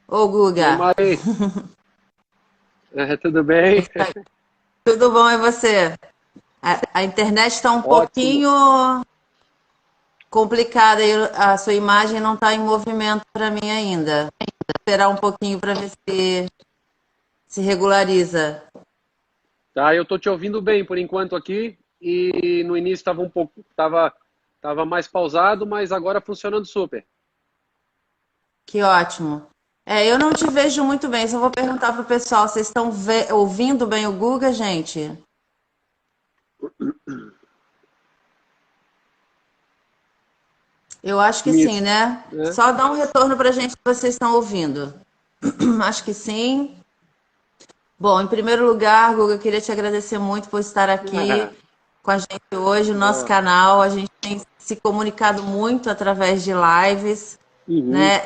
Ô, Oi, Guga, Mari. Tudo bem? tudo bom e você? A internet está um Ótimo. pouquinho complicada e a sua imagem não está em movimento para mim ainda. Vou esperar um pouquinho para ver se regulariza. Tá, eu tô te ouvindo bem por enquanto aqui e no início estava um pouco, tava mais pausado, mas agora funcionando super. Que ótimo. Eu não te vejo muito bem, só vou perguntar para o pessoal, vocês estão ouvindo bem o Guga, gente? Eu acho que Me, sim, né? né? Só dá um retorno para a gente que vocês estão ouvindo. Acho que sim. Bom, em primeiro lugar, Guga, eu queria te agradecer muito por estar aqui com a gente hoje no nosso Boa. canal. A gente tem se comunicado muito através de lives, Uhum. né?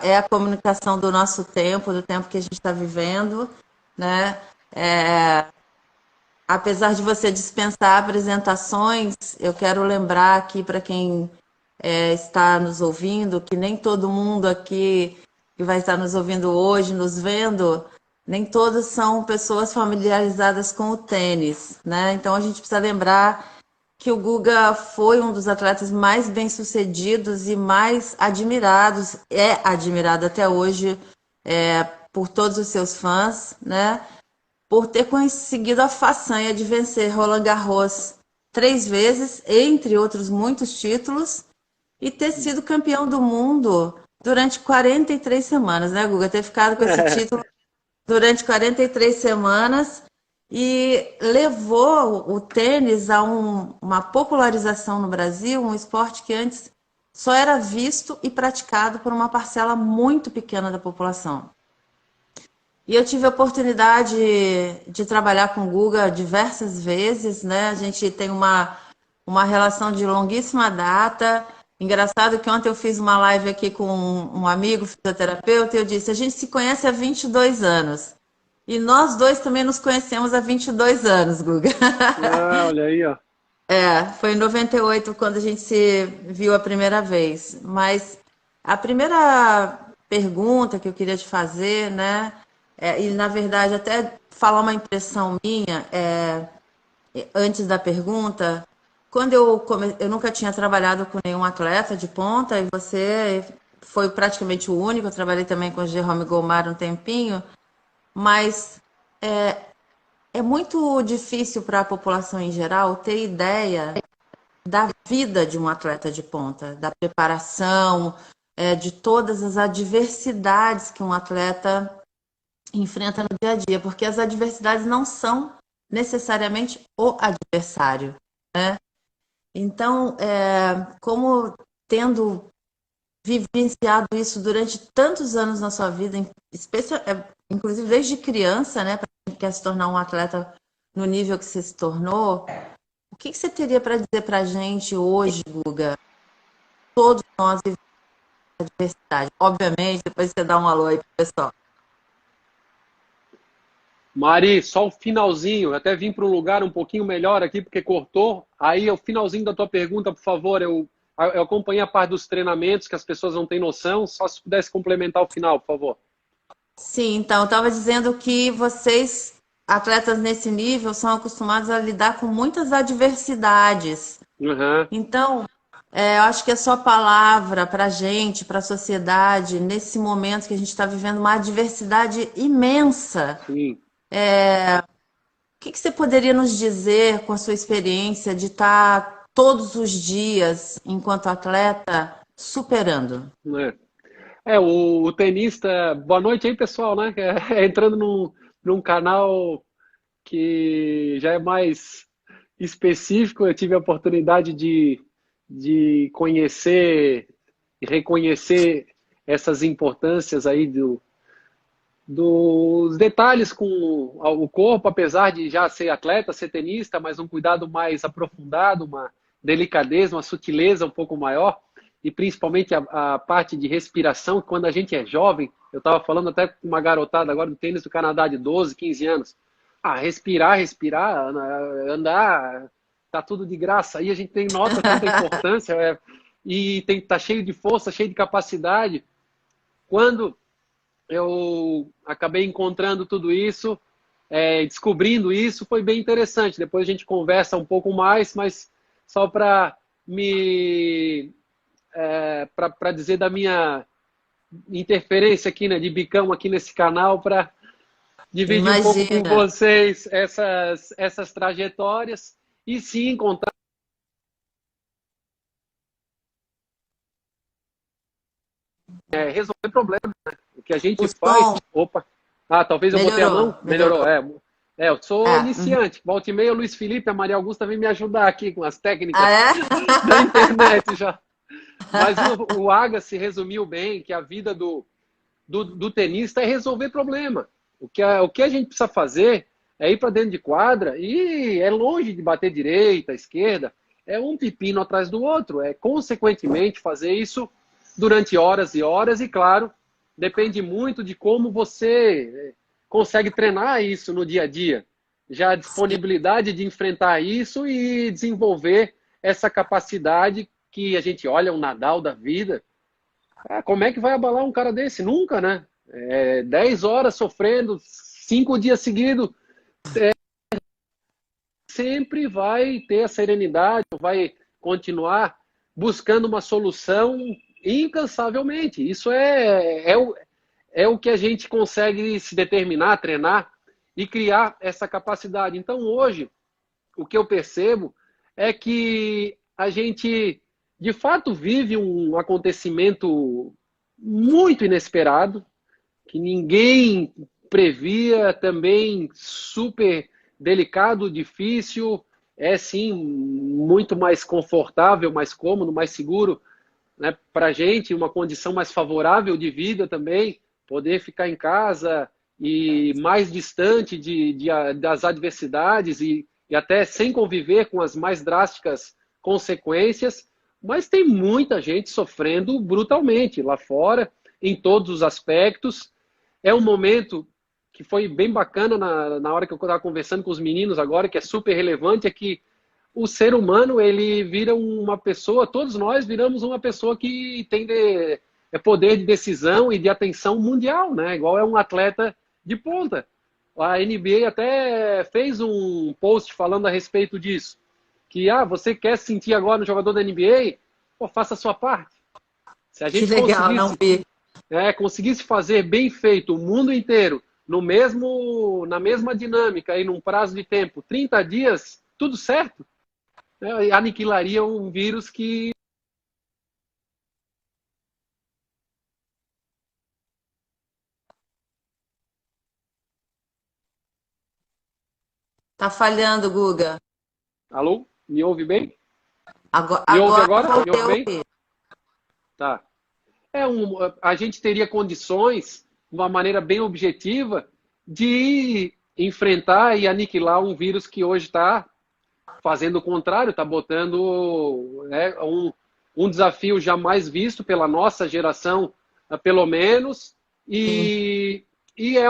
É a comunicação do nosso tempo, do tempo que a gente está vivendo, né? É, apesar de você dispensar apresentações, eu quero lembrar aqui para quem está nos ouvindo que nem todo mundo aqui que vai estar nos ouvindo hoje, nos vendo, nem todos são pessoas familiarizadas com o tênis, né? Então a gente precisa lembrar que o Guga foi um dos atletas mais bem-sucedidos e mais admirados, é admirado até hoje por todos os seus fãs, né? Por ter conseguido a façanha de vencer Roland Garros 3 vezes, entre outros muitos títulos, e ter sido campeão do mundo durante 43 semanas, né, Guga? Ter ficado com esse título durante 43 semanas e levou o tênis a uma popularização no Brasil, um esporte que antes só era visto e praticado por uma parcela muito pequena da população. E eu tive a oportunidade de trabalhar com o Guga diversas vezes, né? A gente tem uma relação de longuíssima data. Engraçado que ontem eu fiz uma live aqui com um amigo fisioterapeuta e eu disse: a gente se conhece há 22 anos. E nós dois também nos conhecemos há 22 anos, Guga. Ah, olha aí, ó. Foi em 98 quando a gente se viu a primeira vez. Mas a primeira pergunta que eu queria te fazer, né? E na verdade até falar uma impressão minha, antes da pergunta, quando eu nunca tinha trabalhado com nenhum atleta de ponta, e você foi praticamente o único, eu trabalhei também com o Jerome Gomar um tempinho, mas é muito difícil para a população em geral ter ideia da vida de um atleta de ponta, da preparação, de todas as adversidades que um atleta enfrenta no dia a dia, porque as adversidades não são necessariamente o adversário. Então, como tendo vivenciado isso durante tantos anos na sua vida, inclusive desde criança, né, para quem quer se tornar um atleta no nível que você se tornou, o que você teria para dizer para a gente hoje, Guga? Todos nós vivemos adversidade. Obviamente, depois você dá um alô aí pro pessoal. Mari, só o finalzinho. Eu até vim para um lugar um pouquinho melhor aqui porque cortou. Aí, o finalzinho da tua pergunta, por favor. Eu acompanhei a parte dos treinamentos que as pessoas não têm noção. Só se pudesse complementar o final, por favor. Sim, então, eu estava dizendo que vocês, atletas nesse nível, são acostumados a lidar com muitas adversidades. Uhum. Então, eu acho que a sua palavra para a gente, para a sociedade, nesse momento que a gente está vivendo uma adversidade imensa, Sim. o que você poderia nos dizer com a sua experiência de estar todos os dias, enquanto atleta, superando? É. O tenista. Boa noite aí, pessoal, né? Entrando num canal que já é mais específico, eu tive a oportunidade de conhecer e reconhecer essas importâncias aí dos detalhes com o corpo, apesar de já ser atleta, ser tenista, mas um cuidado mais aprofundado, uma delicadeza, uma sutileza um pouco maior, e principalmente a parte de respiração, quando a gente é jovem, eu estava falando até com uma garotada agora do tênis do Canadá de 12, 15 anos, respirar, andar, tá tudo de graça, aí a gente tem nota tanta importância, e tem que estar cheio de força, cheio de capacidade, quando eu acabei encontrando tudo isso, descobrindo isso, foi bem interessante. Depois a gente conversa um pouco mais, mas só para me para dizer da minha interferência aqui, né, de bicão aqui nesse canal, para dividir um pouco com Imagina. vocês essas trajetórias e sim contar, resolver problemas, né? O que a gente O faz. som Opa! Talvez eu botei a melhorou, mão? Melhorou, melhorou. eu sou Uhum. iniciante. Volta e meia, o Luiz Felipe, a Maria Augusta vem me ajudar aqui com as Ah, técnicas é? da internet já. Mas o Agassi resumiu bem que a vida do tenista é resolver problema. O que a gente precisa fazer é ir para dentro de quadra e é longe de bater direita, esquerda. É um pepino atrás do outro. É, consequentemente, fazer isso durante horas e horas. E, claro, depende muito de como você consegue treinar isso no dia a dia. Já a Sim. disponibilidade de enfrentar isso e desenvolver essa capacidade que a gente olha, um Nadal da vida. Como é que vai abalar um cara desse? Nunca, né? 10 horas sofrendo, 5 dias seguidos, sempre vai ter a serenidade, vai continuar buscando uma solução incansavelmente. Isso é o que a gente consegue se determinar, treinar e criar essa capacidade. Então, hoje, o que eu percebo é que a gente, de fato, vive um acontecimento muito inesperado, que ninguém previa, também super delicado, difícil, é sim muito mais confortável, mais cômodo, mais seguro, né, para a gente, uma condição mais favorável de vida também, poder ficar em casa e mais distante das adversidades e até sem conviver com as mais drásticas consequências, mas tem muita gente sofrendo brutalmente lá fora, em todos os aspectos. É um momento que foi bem bacana na hora que eu estava conversando com os meninos agora, que é super relevante, é que o ser humano, ele vira uma pessoa, todos nós viramos uma pessoa que tem poder de decisão e de atenção mundial, né? Igual é um atleta de ponta. A NBA até fez um post falando a respeito disso, que você quer se sentir agora no jogador da NBA? Pô, faça a sua parte. Se a Que gente legal, não vi. conseguisse fazer bem feito o mundo inteiro na mesma dinâmica e num prazo de tempo, 30 dias, tudo certo, né? Aniquilaria um vírus que Tá falhando, Guga. Alô? Me ouve bem? Agora, Me ouve agora agora? Me voltei ouve a bem? ouvir. Tá. A gente teria condições, de uma maneira bem objetiva, de enfrentar e aniquilar um vírus que hoje está fazendo o contrário, está botando, né, um desafio jamais visto pela nossa geração, pelo menos, Sim. e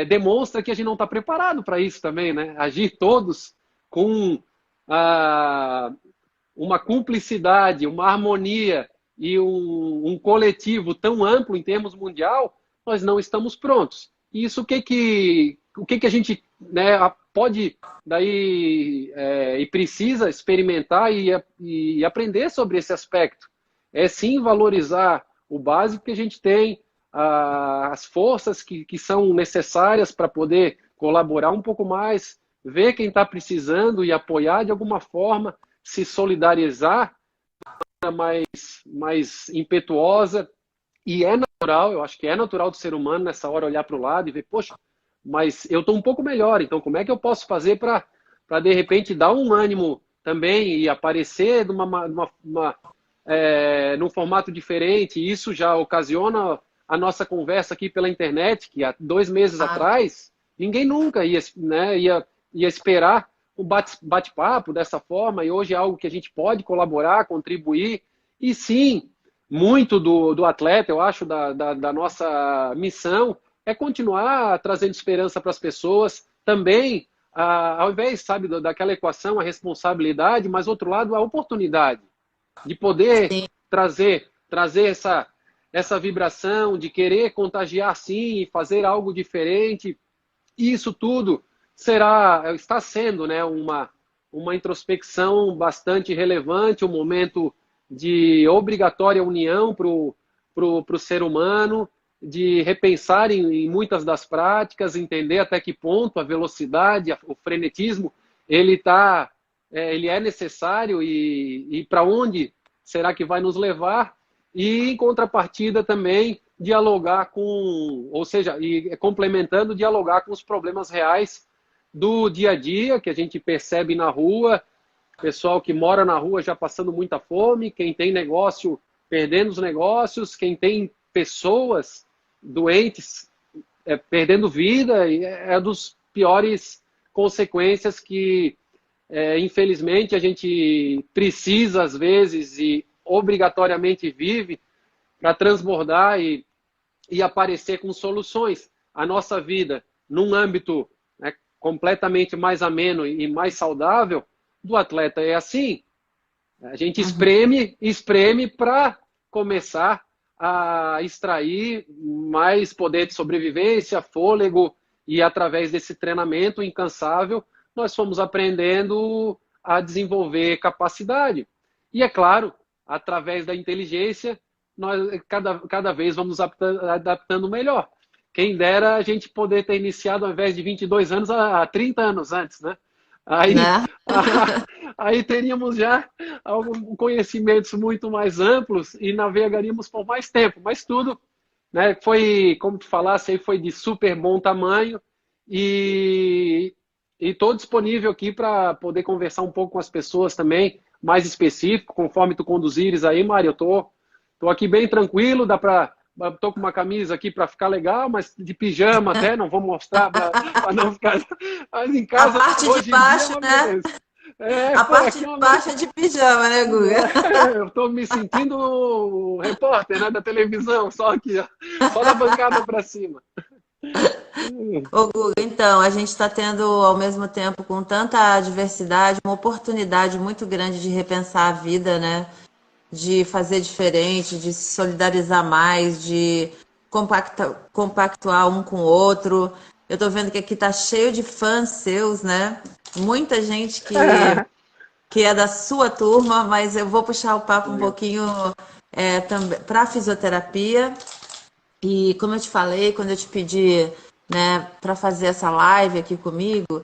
demonstra que a gente não está preparado para isso também, né? Agir todos com ah, uma cumplicidade, uma harmonia e um coletivo tão amplo em termos mundial, nós não estamos prontos. E isso o que a gente, né, pode daí e precisa experimentar e aprender sobre esse aspecto? É sim valorizar o básico que a gente tem, as forças que são necessárias para poder colaborar um pouco mais, ver quem está precisando e apoiar de alguma forma, se solidarizar mais impetuosa. E é natural, eu acho que é natural do ser humano nessa hora olhar para o lado e ver, poxa, mas eu estou um pouco melhor, então como é que eu posso fazer para de repente dar um ânimo também e aparecer num formato diferente? E isso já ocasiona a nossa conversa aqui pela internet, que há 2 meses Ah, atrás ninguém nunca ia esperar um bate-papo dessa forma, e hoje é algo que a gente pode colaborar, contribuir, e sim, muito do atleta, eu acho, da nossa missão, é continuar trazendo esperança para as pessoas, também, ao invés, sabe, daquela equação, a responsabilidade, mas, outro lado, a oportunidade de poder sim. trazer essa vibração de querer contagiar sim e fazer algo diferente. E isso tudo está sendo, né, uma introspecção bastante relevante, um momento de obrigatória união para o ser humano, de repensar em muitas das práticas, entender até que ponto a velocidade, o frenetismo, ele é necessário e para onde será que vai nos levar? E, em contrapartida, também dialogar com, ou seja, e complementando, dialogar com os problemas reais do dia a dia, que a gente percebe na rua, pessoal que mora na rua já passando muita fome, quem tem negócio perdendo os negócios, quem tem pessoas doentes perdendo vida, e é dos piores consequências que, infelizmente, a gente precisa, às vezes, e obrigatoriamente vive para transbordar e aparecer com soluções. A nossa vida, num âmbito, né, completamente mais ameno e mais saudável, do atleta é assim. A gente espreme para começar a extrair mais poder de sobrevivência, fôlego, e através desse treinamento incansável, nós fomos aprendendo a desenvolver capacidade. E, é claro, através da inteligência, nós cada vez vamos adaptando melhor. Quem dera a gente poder ter iniciado, ao invés de 22 anos, há 30 anos antes, né? Aí, Né? aí teríamos já conhecimentos muito mais amplos e navegaríamos por mais tempo. Mas tudo, né, foi, como tu falasse, aí foi de super bom tamanho e estou disponível aqui para poder conversar um pouco com as pessoas também, mais específico, conforme tu conduzires aí, Mário. Eu tô aqui bem tranquilo, tô com uma camisa aqui para ficar legal, mas de pijama até, não vou mostrar para não ficar. Mas em A casa, parte de hoje em dia, é baixo, uma né? beleza. É, A pô, parte aqui de é uma... baixo é de pijama, né, Guga? Eu estou me sentindo o repórter, né, da televisão, só aqui, ó, só da bancada para cima. Ô, Guga, então, a gente está tendo, ao mesmo tempo, com tanta diversidade, uma oportunidade muito grande de repensar a vida, né? De fazer diferente, de se solidarizar mais, de compactuar um com o outro. Eu estou vendo que aqui tá cheio de fãs seus, né? Muita gente que é da sua turma, mas eu vou puxar o papo um Legal. pouquinho também para fisioterapia. E como eu te falei, quando eu te pedi, né, para fazer essa live aqui comigo,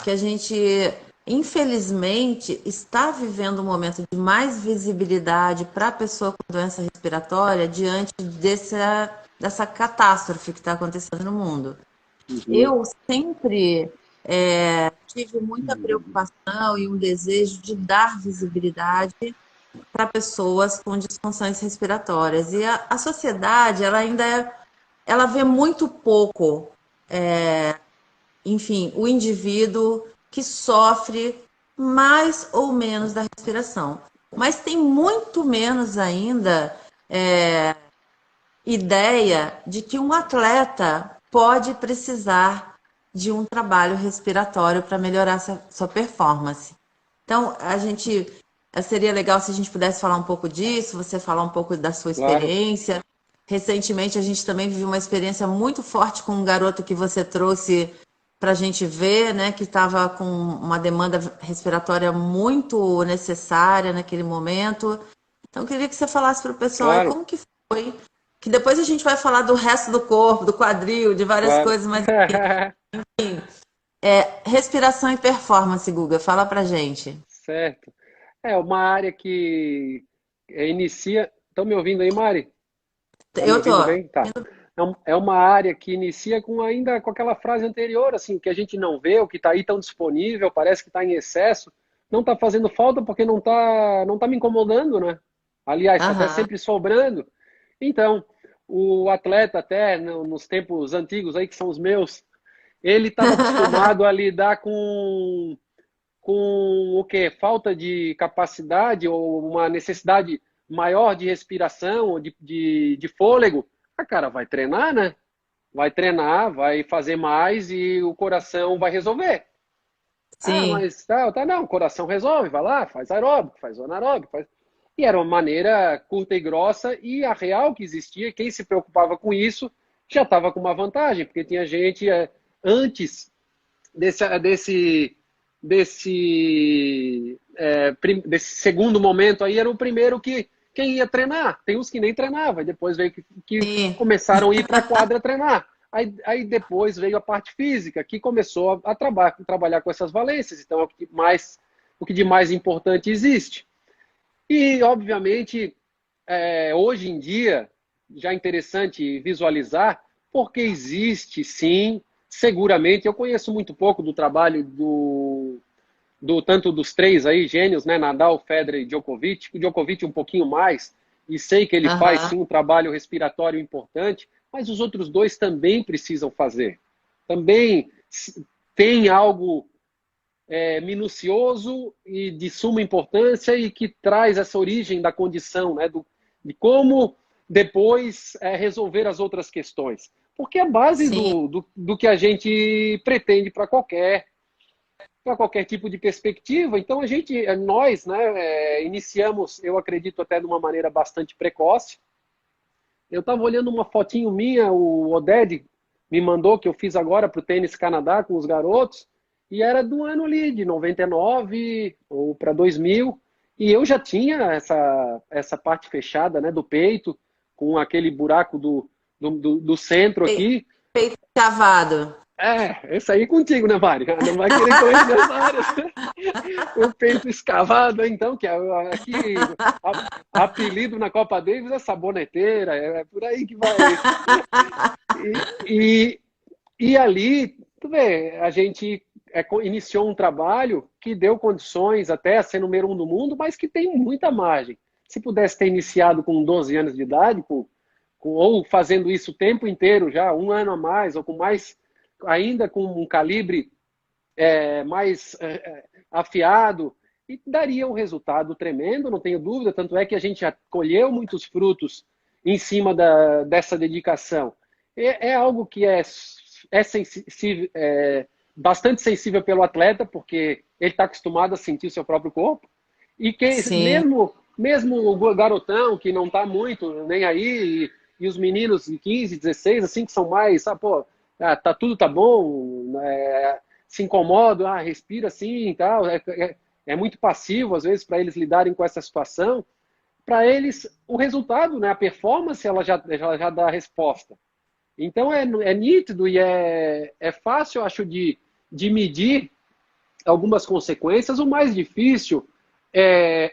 que a gente, infelizmente, está vivendo um momento de mais visibilidade para a pessoa com doença respiratória diante dessa catástrofe que está acontecendo no mundo. Uhum. Eu sempre tive muita preocupação e um desejo de dar visibilidade para pessoas com disfunções respiratórias. E a sociedade, ela ainda ela vê muito pouco, enfim, o indivíduo que sofre mais ou menos da respiração. Mas tem muito menos ainda ideia de que um atleta pode precisar de um trabalho respiratório para melhorar sua performance. Então, seria legal se a gente pudesse falar um pouco disso, você falar um pouco da sua Claro. experiência. Recentemente, a gente também viveu uma experiência muito forte com um garoto que você trouxe para a gente ver, né, que estava com uma demanda respiratória muito necessária naquele momento. Então, eu queria que você falasse para o pessoal aí Claro, como que foi, que depois a gente vai falar do resto do corpo, do quadril, de várias claro. coisas, mas respiração e performance, Guga, fala pra gente. Certo. É uma área que inicia. Estão me ouvindo aí, Mari? Tá me Eu tô. ouvindo bem? Tá. É uma área que inicia com ainda com aquela frase anterior, assim, que a gente não vê, o que está aí tão disponível, parece que está em excesso, não está fazendo falta porque não tá me incomodando, né? Aliás, está até Aham. sempre sobrando. Então, o atleta até nos tempos antigos aí, que são os meus, ele estava acostumado a lidar com o quê? Falta de capacidade ou uma necessidade maior de respiração ou de fôlego. A cara vai treinar, né? Vai treinar, vai fazer mais e o coração vai resolver. Ah, Sim. mas tá, não, o coração resolve, vai lá, faz aeróbico, faz anaeróbico, faz... E era uma maneira curta e grossa, e a real que existia, quem se preocupava com isso já estava com uma vantagem, porque tinha gente antes desse segundo momento aí, era o primeiro que quem ia treinar. Tem uns que nem treinava, e depois veio que Sim. começaram a ir para a quadra treinar. Aí depois veio a parte física, que começou a trabalhar com essas valências. Então, é o que de mais importante existe. E, obviamente, hoje em dia, já é interessante visualizar, porque existe, sim, seguramente, eu conheço muito pouco do trabalho tanto dos três aí, gênios, né, Nadal, Federer e Djokovic, o Djokovic um pouquinho mais, e sei que ele faz, Aham. sim, um trabalho respiratório importante, mas os outros dois também precisam fazer. Também tem algo minucioso e de suma importância e que traz essa origem da condição, né, de como depois resolver as outras questões. Porque é a base Sim. do que a gente pretende para qualquer tipo de perspectiva. Então, nós, né, iniciamos, eu acredito até de uma maneira bastante precoce. Eu estava olhando uma fotinho minha, o Oded me mandou, que eu fiz agora para o Tênis Canadá com os garotos, e era do ano ali, de 99 ou para 2000, e eu já tinha essa parte fechada, né, do peito, com aquele buraco do centro aqui. Peito cavado. Esse aí contigo, né, Mari? Não vai querer correr nessa área. O peito escavado, então, que aqui, apelido na Copa Davis é saboneteira, é por aí que vai. E, e ali, tu vê, a gente iniciou um trabalho que deu condições até a ser número 1 do mundo, mas que tem muita margem. Se pudesse ter iniciado com 12 anos de idade, ou fazendo isso o tempo inteiro já, um ano a mais, ou com mais, ainda com um calibre mais afiado, e daria um resultado tremendo, não tenho dúvida, tanto é que a gente já colheu muitos frutos em cima dessa dedicação. É algo que sensível, bastante sensível pelo atleta, porque ele está acostumado a sentir o seu próprio corpo, e que Sim. mesmo o garotão, que não está muito nem aí, e os meninos de 15, 16, assim, que são mais, pô, tudo tá bom, se incomoda, respira assim e tal, é muito passivo, às vezes, para eles lidarem com essa situação. Para eles, o resultado, né, a performance, ela já dá a resposta. Então, é nítido e é fácil, eu acho, de medir algumas consequências. O mais difícil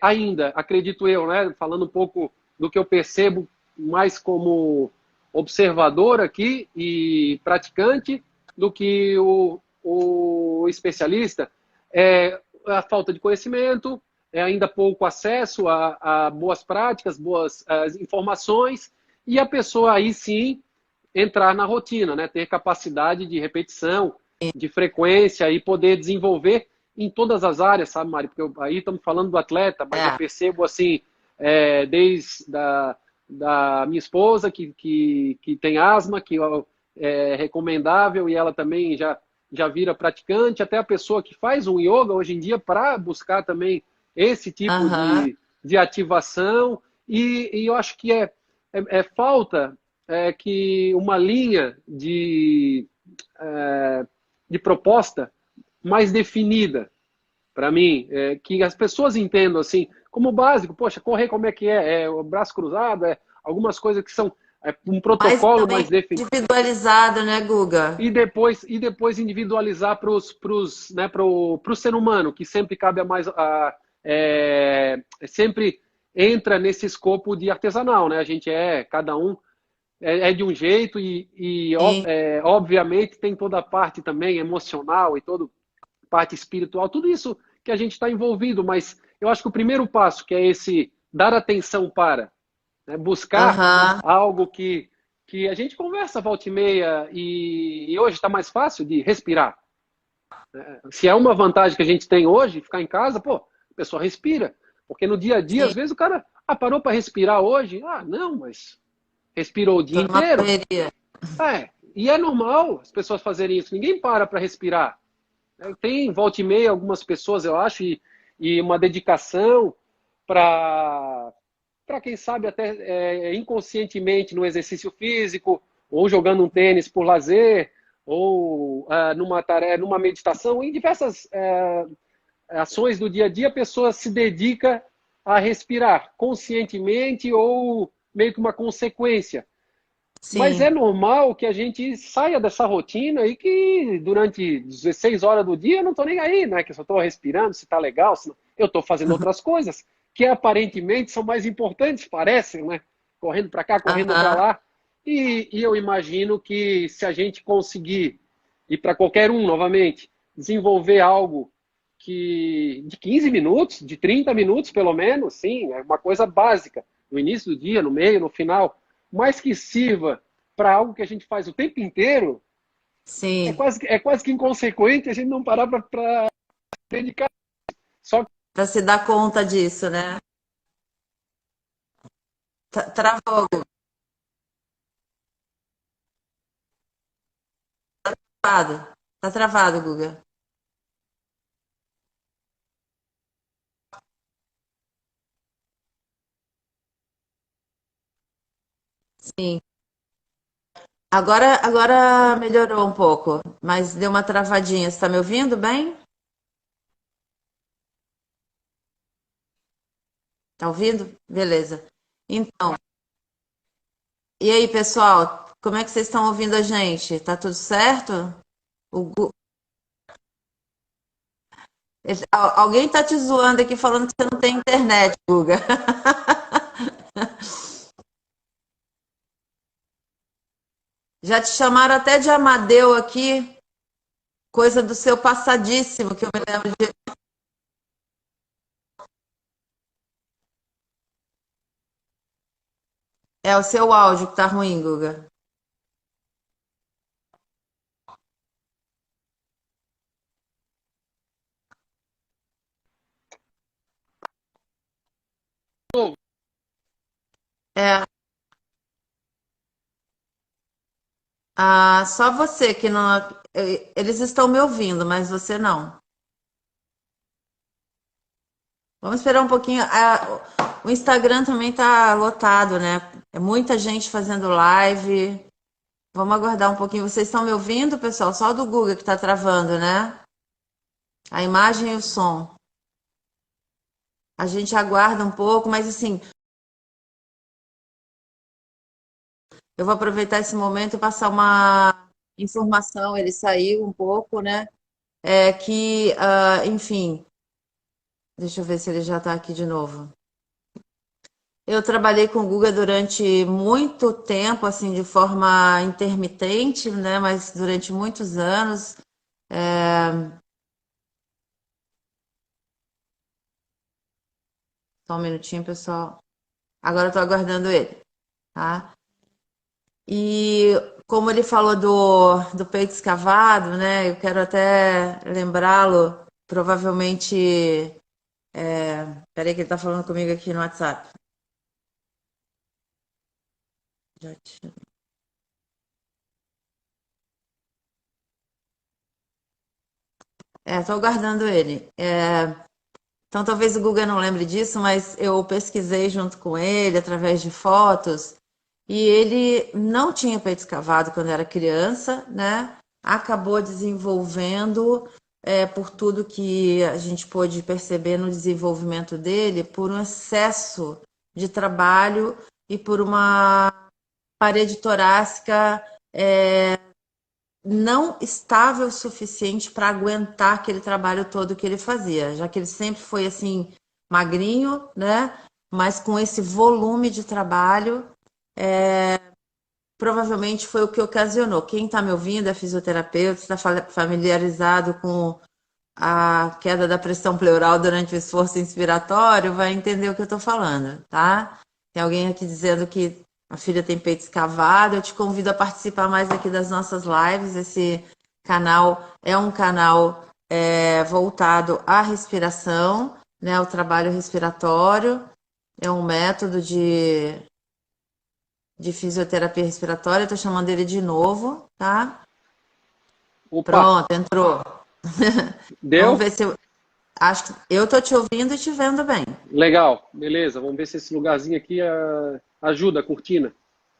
ainda, acredito eu, né, falando um pouco do que eu percebo mais como observador aqui e praticante do que o especialista, é a falta de conhecimento, é ainda pouco acesso a boas práticas, boas informações, e a pessoa aí sim entrar na rotina, né? Ter capacidade de repetição, de frequência e poder desenvolver em todas as áreas, sabe, Mari? Porque aí estamos falando do atleta, mas eu percebo assim, desde da minha esposa, que tem asma, que é recomendável, e ela também já vira praticante, até a pessoa que faz um yoga hoje em dia para buscar também esse tipo Aham. de ativação, e eu acho que falta que uma linha de proposta mais definida para mim, que as pessoas entendam assim, como básico, poxa, correr como é que é? O braço cruzado, algumas coisas que são um Mas protocolo também mais definido. individualizado, né, Guga? E depois individualizar né, pro ser humano, que sempre cabe sempre entra nesse escopo de artesanal, né? A gente cada um de um jeito Sim. obviamente tem toda a parte também emocional e toda a parte espiritual, tudo isso que a gente está envolvido, mas eu acho que o primeiro passo, que é esse dar atenção para, né, buscar Aham. algo que a gente conversa volta e meia e hoje está mais fácil de respirar. Se é uma vantagem que a gente tem hoje, ficar em casa, pô, a pessoa respira. Porque no dia a dia, Sim. às vezes o cara parou para respirar hoje. Não, mas respirou o dia Tô numa inteiro. correria. E é normal as pessoas fazerem isso. Ninguém para respirar. Tem volta e meia algumas pessoas, eu acho, e uma dedicação. para quem sabe até inconscientemente no exercício físico, ou jogando um tênis por lazer, ou numa tarefa, numa meditação, em diversas ações do dia a dia, a pessoa se dedica a respirar conscientemente ou meio que uma consequência. Mas Sim. é normal que a gente saia dessa rotina e que durante 16 horas do dia eu não estou nem aí, né? Que eu só estou respirando, se está legal, se não... eu estou fazendo outras coisas que aparentemente são mais importantes, parecem, né? Correndo para cá, correndo para Aham. lá. E eu imagino que se a gente conseguir, e para qualquer um, novamente, desenvolver algo que de 15 minutos, de 30 minutos pelo menos, sim, é uma coisa básica, no início do dia, no meio, no final, mas que sirva para algo que a gente faz o tempo inteiro, Sim. é quase que inconsequente a gente não parar para dedicar. Só que Para se dar conta disso, né? Travou, travado. Tá travado, Guga. Sim. Agora melhorou um pouco, mas deu uma travadinha. Você está me ouvindo bem? Tá ouvindo? Beleza. Então, e aí, pessoal? Como é que vocês estão ouvindo a gente? Tá tudo certo? O Alguém tá te zoando aqui falando que você não tem internet, Guga. Já te chamaram até de Amadeu aqui, coisa do seu passadíssimo, que eu me lembro de. É o seu áudio que tá ruim, Guga. É, só você que não. Eles estão me ouvindo, mas você não. Vamos esperar um pouquinho. O Instagram também tá lotado, né? É muita gente fazendo live. Vamos aguardar um pouquinho. Vocês estão me ouvindo, pessoal? Só o do Google que tá travando, né? A imagem e o som. A gente aguarda um pouco, mas assim, eu vou aproveitar esse momento e passar uma informação. Ele saiu um pouco, né? Enfim, deixa eu ver se ele já está aqui de novo. Eu trabalhei com o Guga durante muito tempo, assim, de forma intermitente, né? Mas durante muitos anos. Só um minutinho, pessoal. Agora eu tô aguardando ele, tá? E como ele falou do peito escavado, né? Eu quero até lembrá-lo, provavelmente. Peraí, que ele tá falando comigo aqui no WhatsApp. Já te- tô aguardando ele. Então talvez o Google não lembre disso, mas eu pesquisei junto com ele através de fotos e ele não tinha peito escavado quando era criança, né? Acabou desenvolvendo, por tudo que a gente pôde perceber no desenvolvimento dele, por um excesso de trabalho e por uma parede torácica não estável o suficiente para aguentar aquele trabalho todo que ele fazia, já que ele sempre foi assim magrinho, né? Mas com esse volume de trabalho, provavelmente foi o que ocasionou. Quem está me ouvindo é fisioterapeuta, está familiarizado com a queda da pressão pleural durante o esforço inspiratório, vai entender o que eu estou falando, tá? Tem alguém aqui dizendo que a filha tem peito escavado. Eu te convido a participar mais aqui das nossas lives. Esse canal é um canal voltado à respiração, né? Ao trabalho respiratório. É um método de fisioterapia respiratória. Estou chamando ele de novo, tá? opa, Pronto, entrou. Vamos deu? ver se eu... Acho que eu tô te ouvindo e te vendo bem. Legal, beleza. Vamos ver se esse lugarzinho aqui ajuda, a cortina.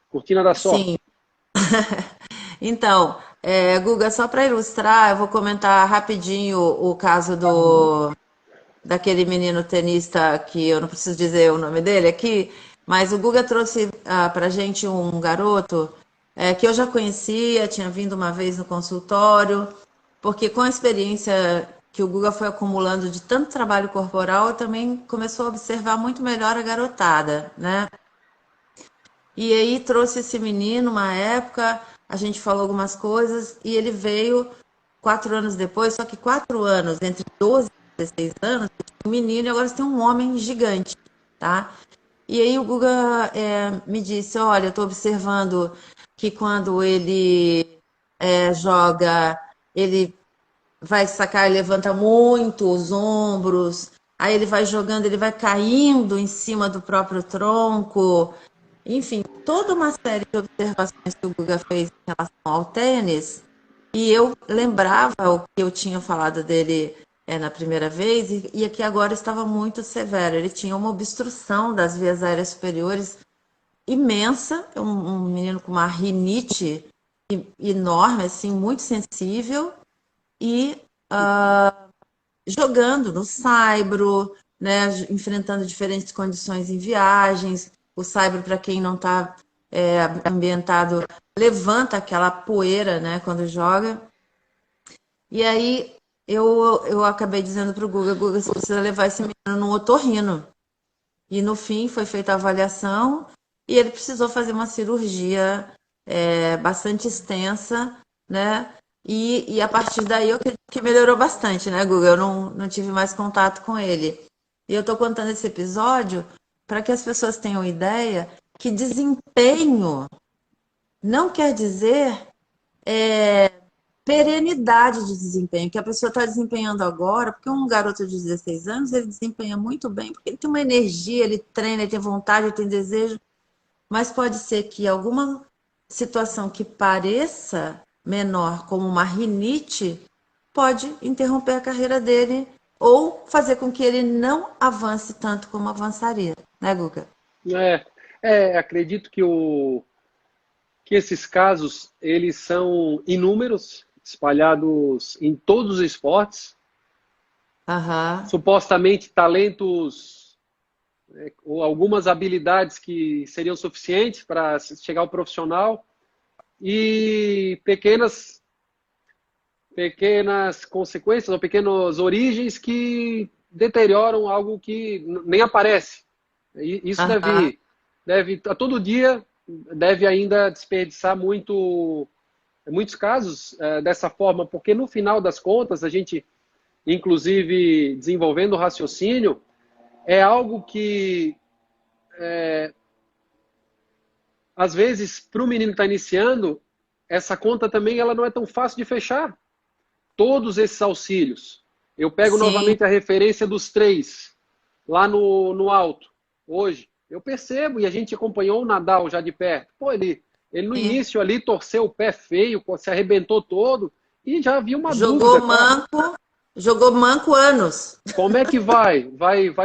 Cortina da sorte. Sim. Então, Guga, só para ilustrar, eu vou comentar rapidinho o caso daquele menino tenista que eu não preciso dizer o nome dele aqui, mas o Guga trouxe para gente um garoto que eu já conhecia, tinha vindo uma vez no consultório, porque com a experiência que o Guga foi acumulando de tanto trabalho corporal, também começou a observar muito melhor a garotada, né? E aí trouxe esse menino uma época, a gente falou algumas coisas e ele veio 4 anos depois, só que 4 anos, entre 12 e 16 anos, um menino e agora você tem um homem gigante, tá? E aí o Guga me disse, olha, eu estou observando que quando ele joga, ele vai sacar e levanta muito os ombros, aí ele vai jogando, ele vai caindo em cima do próprio tronco, enfim, toda uma série de observações que o Guga fez em relação ao tênis, e eu lembrava o que eu tinha falado dele na primeira vez, e que agora estava muito severo. Ele tinha uma obstrução das vias aéreas superiores imensa, um menino com uma rinite enorme, assim, muito sensível, e jogando no saibro, né, enfrentando diferentes condições em viagens. O saibro, para quem não está ambientado, levanta aquela poeira, né, quando joga. E aí eu acabei dizendo para o Guga, Guga, você precisa levar esse menino no otorrino. E no fim foi feita a avaliação e ele precisou fazer uma cirurgia bastante extensa, né? E a partir daí eu acredito que melhorou bastante, né, Guga? Eu não tive mais contato com ele. E eu estou contando esse episódio para que as pessoas tenham ideia que desempenho não quer dizer perenidade de desempenho, que a pessoa está desempenhando agora, porque um garoto de 16 anos, ele desempenha muito bem, porque ele tem uma energia, ele treina, ele tem vontade, ele tem desejo, mas pode ser que alguma situação que pareça menor, como uma rinite, pode interromper a carreira dele ou fazer com que ele não avance tanto como avançaria, né, Guga? Acredito que esses casos, eles são inúmeros, espalhados em todos os esportes. Aham. Supostamente talentos ou algumas habilidades que seriam suficientes para chegar ao profissional e pequenas consequências ou pequenas origens que deterioram algo que nem aparece. Isso Aham. deve a todo dia deve ainda desperdiçar muitos casos dessa forma, porque no final das contas a gente, inclusive desenvolvendo o raciocínio, é algo que às vezes para o menino que está iniciando, essa conta também ela não é tão fácil de fechar. Todos esses auxílios. Eu pego Sim. novamente a referência dos 3, lá no alto, hoje. Eu percebo, e a gente acompanhou o Nadal já de perto. Pô, ele no início ali torceu o pé feio, se arrebentou todo, e já havia uma Jogou dúvida, tá? manco, jogou manco anos. Como é que vai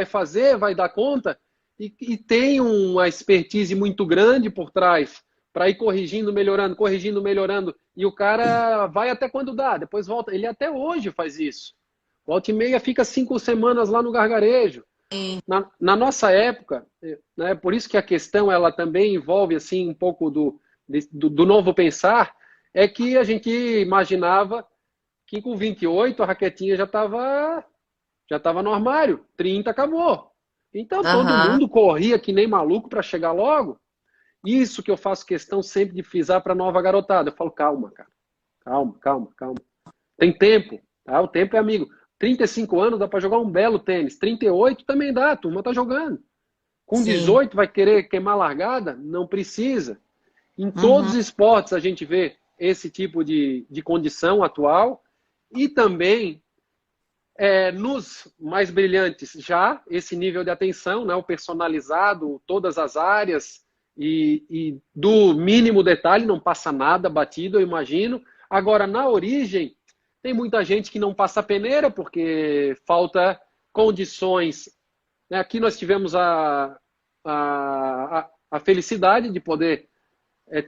fazer? Vai dar conta? E tem uma expertise muito grande por trás para ir corrigindo, melhorando. E o cara vai até quando dá, depois volta. Ele até hoje faz isso. Volta e meia fica 5 semanas lá no gargarejo. Na nossa época, né, por isso que a questão ela também envolve assim um pouco do novo pensar, é que a gente imaginava que com 28 a raquetinha já estava no armário, 30 acabou. Então todo Aham. mundo corria que nem maluco para chegar logo. Isso que eu faço questão sempre de frisar para a nova garotada. Eu falo, calma, cara. Calma, calma, calma. Tem tempo, tá? O tempo é amigo. 35 anos dá para jogar um belo tênis. 38 também dá, a turma tá jogando. Com Sim. 18 vai querer queimar largada? Não precisa. Em todos Uhum. os esportes a gente vê esse tipo de condição atual e também nos mais brilhantes já esse nível de atenção, né, o personalizado, todas as áreas e do mínimo detalhe não passa nada batido, eu imagino. Agora, na origem, Tem muita gente que não passa peneira porque falta condições, né? Aqui nós tivemos a felicidade de poder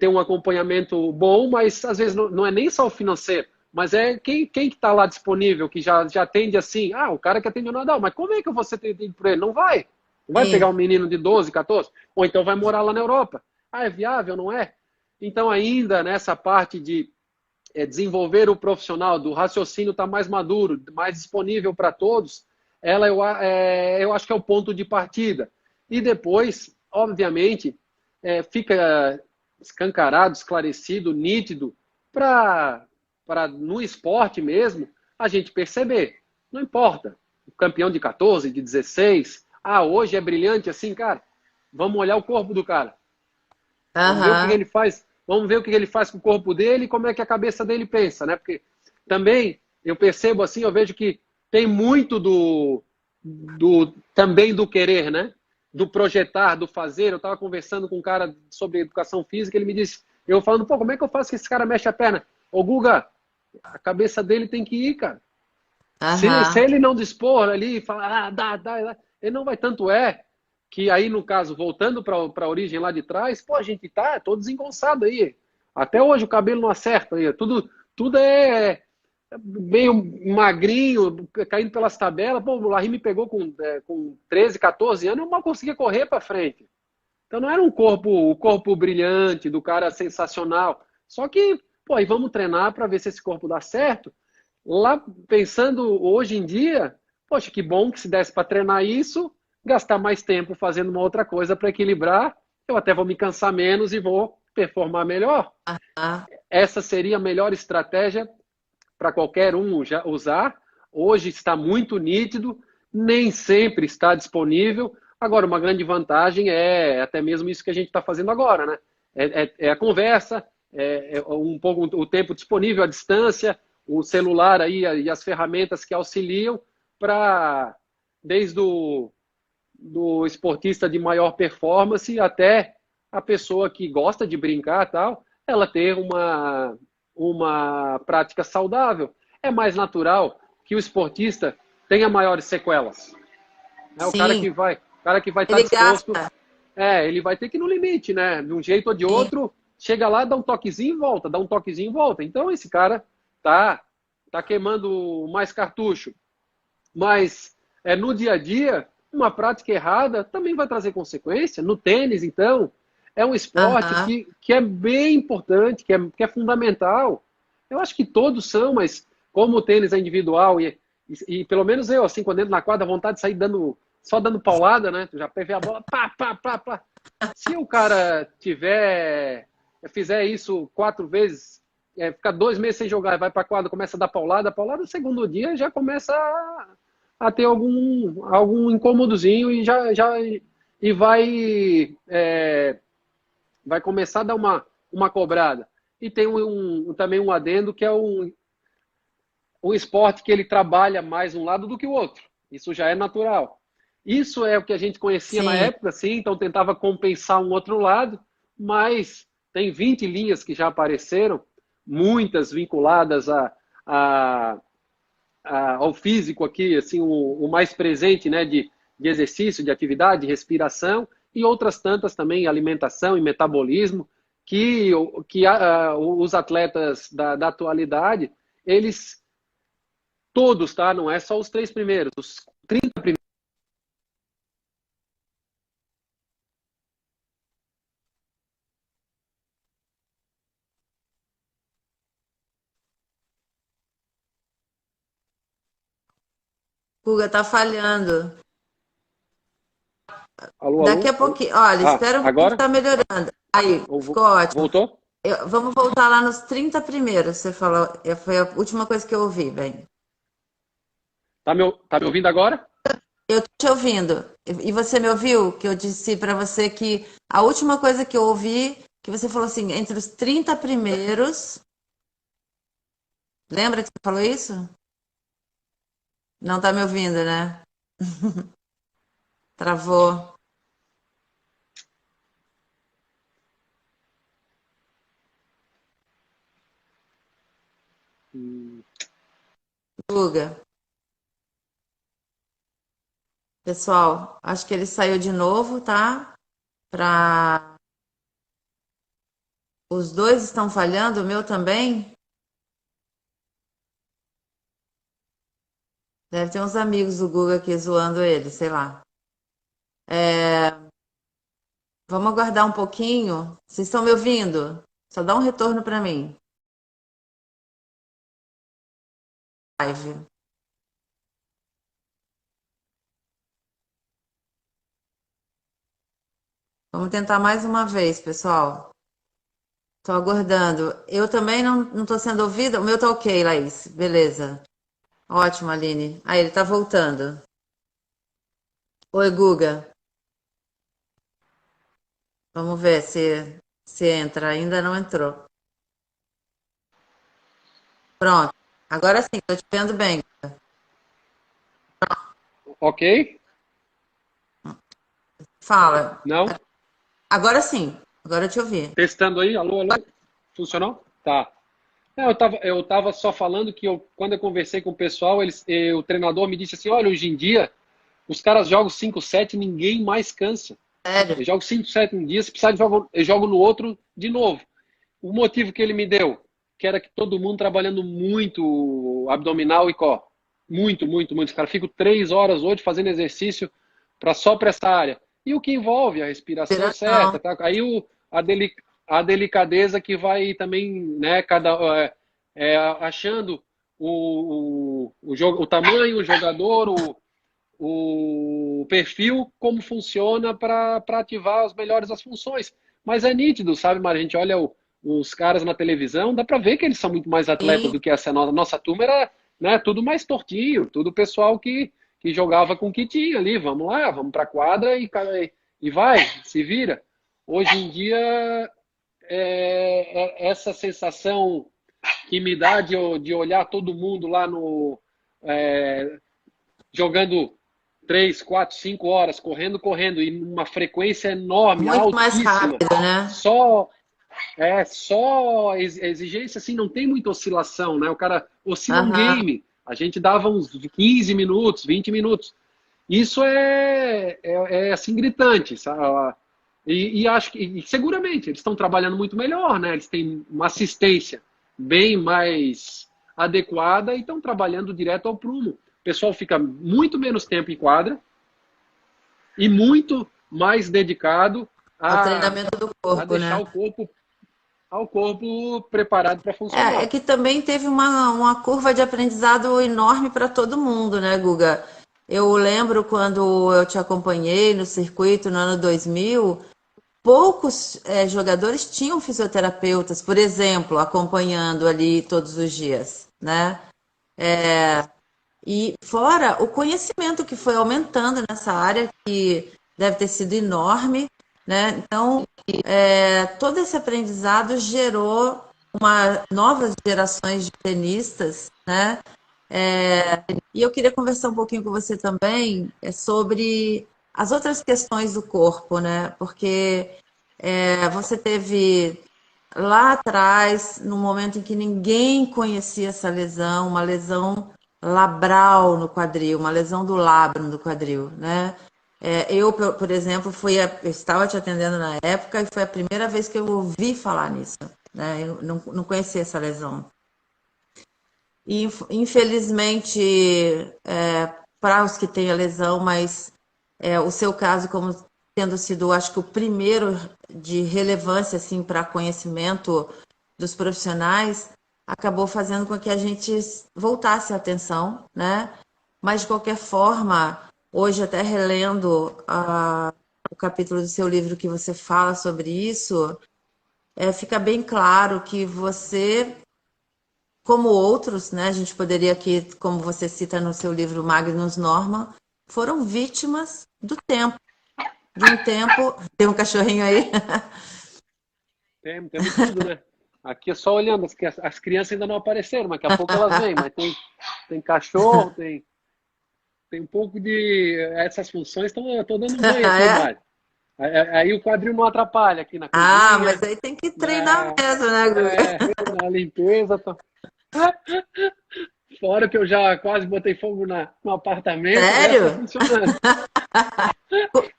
ter um acompanhamento bom, mas às vezes não é nem só o financeiro, mas é quem que está lá disponível, que já atende assim, o cara que atende o Nadal, mas como é que você atende por ele? Não vai. Não vai pegar um Sim, menino de 12, 14, ou então vai morar lá na Europa. É viável, não é? Então ainda nessa parte de desenvolver o profissional, do raciocínio estar mais maduro, mais disponível para todos, eu acho que é o ponto de partida. E depois, obviamente, fica escancarado, esclarecido, nítido, para no esporte mesmo, a gente perceber. Não importa, o campeão de 14, de 16, hoje é brilhante assim, cara, vamos olhar o corpo do cara. Vamos ver o que ele aham, faz. Vamos ver o que ele faz com o corpo dele e como é que a cabeça dele pensa, né? Porque também eu percebo assim, eu vejo que tem muito também do querer, né? Do projetar, do fazer. Eu estava conversando com um cara sobre educação física, ele me disse, eu falando, pô, como é que eu faço que esse cara mexe a perna? Ô, Guga, a cabeça dele tem que ir, cara. Se aham. ele não dispor ali e falar, dá, ele não vai. Tanto é que aí, no caso, voltando para a origem lá de trás, pô, a gente tá todo desengonçado aí. Até hoje o cabelo não acerta aí. Tudo é meio magrinho, caindo pelas tabelas. Pô, o Larry me pegou com 13, 14 anos, eu mal conseguia correr para frente. Então não era o corpo brilhante, do cara sensacional. Só que, pô, aí vamos treinar para ver se esse corpo dá certo. Lá, pensando hoje em dia, poxa, que bom que se desse para treinar isso, gastar mais tempo fazendo uma outra coisa para equilibrar, eu até vou me cansar menos e vou performar melhor. Ah, Essa seria a melhor estratégia para qualquer um usar. Hoje está muito nítido, nem sempre está disponível. Agora, uma grande vantagem é até mesmo isso que a gente está fazendo agora, né? É a conversa, um pouco o tempo disponível, a distância, o celular aí e as ferramentas que auxiliam para, desde do esportista de maior performance até a pessoa que gosta de brincar tal, ela ter uma prática saudável. É mais natural que o esportista tenha maiores sequelas. É sim, o cara que vai estar ele disposto, gasta. ele vai ter que ir no limite, né? De um jeito ou de Sim, outro, chega lá, dá um toquezinho e volta, dá um toquezinho e volta. Então esse cara tá queimando mais cartucho. Mas no dia a dia, uma prática errada também vai trazer consequência. No tênis, então, é um esporte aham, que é bem importante, que é fundamental. Eu acho que todos são, mas como o tênis é individual e pelo menos eu, assim, quando entro na quadra, a vontade de sair só dando paulada, né? Tu já pega a bola, pá, pá, pá, pá. Se o cara fizer isso 4 vezes, ficar 2 meses sem jogar, vai para a quadra, começa a dar paulada, paulada, no segundo dia já começa a ter algum incômodozinho e vai começar a dar uma cobrada. E tem também um adendo que é um esporte que ele trabalha mais um lado do que o outro. Isso já é natural. Isso é o que a gente conhecia na sim. época, sim, então tentava compensar um outro lado, mas tem 20 linhas que já apareceram, muitas vinculadas a, ao físico aqui, assim, o mais presente, né, de exercício, de atividade, de respiração, e outras tantas também, alimentação e metabolismo, que os atletas da atualidade, eles todos, tá? Não é só os 3 primeiros, os 30 primeiros. Guga tá falhando. Alô, Daqui alô, a alô. pouquinho, olha, espera um pouquinho que Agora? tá melhorando. Aí, ficou ótimo. Voltou? Vamos voltar lá nos 30 primeiros. Você falou, foi a última coisa que eu ouvi, bem. Tá me ouvindo agora? Eu tô te ouvindo. E você me ouviu? Que eu disse pra você que a última coisa que eu ouvi, que você falou assim, entre os 30 primeiros. Lembra que você falou isso? Não tá me ouvindo, né? Travou. Guga. Pessoal, acho que ele saiu de novo, tá? Pra... Os dois estão falhando, o meu também. Deve ter uns amigos do Guga aqui zoando ele, sei lá. Vamos aguardar um pouquinho. Vocês estão me ouvindo? Só dá um retorno para mim. Live. Vamos tentar mais uma vez, pessoal. Estou aguardando. Eu também não estou sendo ouvida? O meu tá ok, Laís. Beleza. Ótimo, Aline. Aí, ele tá voltando. Oi, Guga. Vamos ver se entra. Ainda não entrou. Pronto. Agora sim, estou te vendo bem. Ok? Fala. Não? Agora sim. Agora eu te ouvi. Testando aí, alô, alô? Funcionou? Tá. Não, eu tava só falando que quando eu conversei com o pessoal, o treinador me disse assim, olha, hoje em dia, os caras jogam 5-7 e ninguém mais cansa. Sério? Eu jogo 5-7 um dia, se precisar, eu jogo no outro de novo. O motivo que ele me deu, que era que todo mundo trabalhando muito abdominal e core. Muito, muito, muito. Os caras ficam 3 horas hoje fazendo exercício só para essa área. E o que envolve a respiração Inspiração. certa, tá? Aí a delicadeza que vai também, né, achando o tamanho, o jogador, o perfil, como funciona para ativar as melhores as funções. Mas é nítido, sabe, Mara? A gente olha os caras na televisão, dá para ver que eles são muito mais atletas E do que essa nossa turma era, né, tudo mais tortinho, tudo pessoal que jogava com o que tinha ali, vamos lá, vamos para a quadra e vai, se vira. Hoje em dia, essa sensação que me dá de olhar todo mundo lá é, jogando 3, 4, 5 horas, correndo, e numa frequência enorme, muito mais altíssima. rápido, né? Só exigência, assim, não tem muita oscilação, né? O cara oscila um Aham. game. A gente dava uns 15 minutos, 20 minutos. Isso é assim, gritante, sabe? E acho que, e seguramente, eles estão trabalhando muito melhor, né? Eles têm uma assistência bem mais adequada e estão trabalhando direto ao prumo. O pessoal fica muito menos tempo em quadra e muito mais dedicado Ao a, treinamento do a corpo, deixar né? o corpo preparado para É funcionar. que também teve uma curva de aprendizado enorme para todo mundo, né, Guga? Eu lembro quando eu te acompanhei no circuito no ano 2000, poucos jogadores tinham fisioterapeutas, por exemplo, acompanhando ali todos os dias, né? E fora o conhecimento que foi aumentando nessa área, que deve ter sido enorme, né? Então, todo esse aprendizado gerou novas gerações de tenistas, né? E eu queria conversar um pouquinho com você também sobre as outras questões do corpo, né? Porque você teve lá atrás, no momento em que ninguém conhecia essa lesão, uma lesão labral no quadril, uma lesão do labro no quadril, né? Eu, por exemplo, eu estava te atendendo na época e foi a primeira vez que eu ouvi falar nisso, né? Eu não conhecia essa lesão. E, infelizmente, para os que têm a lesão, mas o seu caso, como tendo sido, acho que o primeiro de relevância assim, para conhecimento dos profissionais, acabou fazendo com que a gente voltasse a atenção, né? Mas, de qualquer forma, hoje, até relendo o capítulo do seu livro que você fala sobre isso, fica bem claro que você, como outros, né, a gente poderia aqui, como você cita no seu livro Magnus Norman, foram vítimas do tempo, de um tempo. Tem um cachorrinho aí? Temos tudo, né? Aqui é só olhando, as crianças ainda não apareceram, mas daqui a pouco elas vêm, mas tem cachorro, tem um pouco de. Essas funções estou dando banho aqui, É? Mário. Aí o quadril não atrapalha aqui na Ah, mas cozinha, aí tem que treinar na, mesmo, né, Guga? na limpeza. Fora que eu já quase botei fogo no apartamento, né? Tá Sério? funcionando.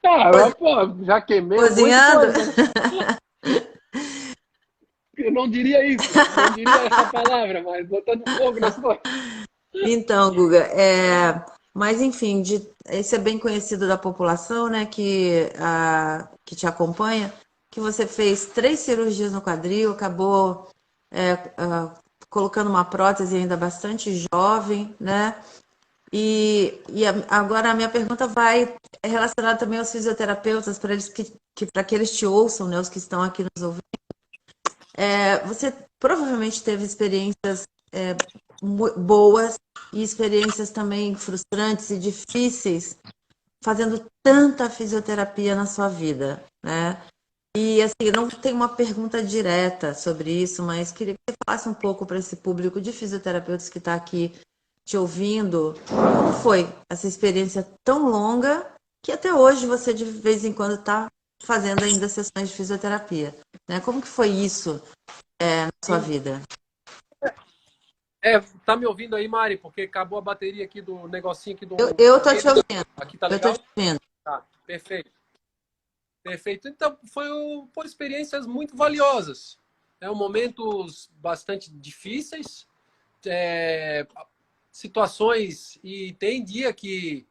Ah, pô, já queimei um monte de Cozinhando? coisa. Eu não diria isso, não diria essa palavra, mas botando fogo nas coisas. Então, Guga, mas enfim, isso é bem conhecido da população, né, que te acompanha, que você fez 3 cirurgias no quadril, acabou colocando uma prótese ainda bastante jovem, né? Agora a minha pergunta é relacionada também aos fisioterapeutas, para eles para que eles te ouçam, né, os que estão aqui nos ouvindo. Você provavelmente teve experiências boas e experiências também frustrantes e difíceis fazendo tanta fisioterapia na sua vida, né? E assim, eu não tenho uma pergunta direta sobre isso, mas queria que você falasse um pouco para esse público de fisioterapeutas que está aqui te ouvindo. Como foi essa experiência tão longa que até hoje você de vez em quando está fazendo ainda sessões de fisioterapia, né? Como que foi isso na sua vida? Tá me ouvindo aí, Mari? Porque acabou a bateria aqui do negocinho aqui Eu da tô te rede. ouvindo. Aqui tá Eu tô legal? te ouvindo. Tá, perfeito. Perfeito. Então, foram experiências muito valiosas. Momentos bastante difíceis, situações, e tem dia que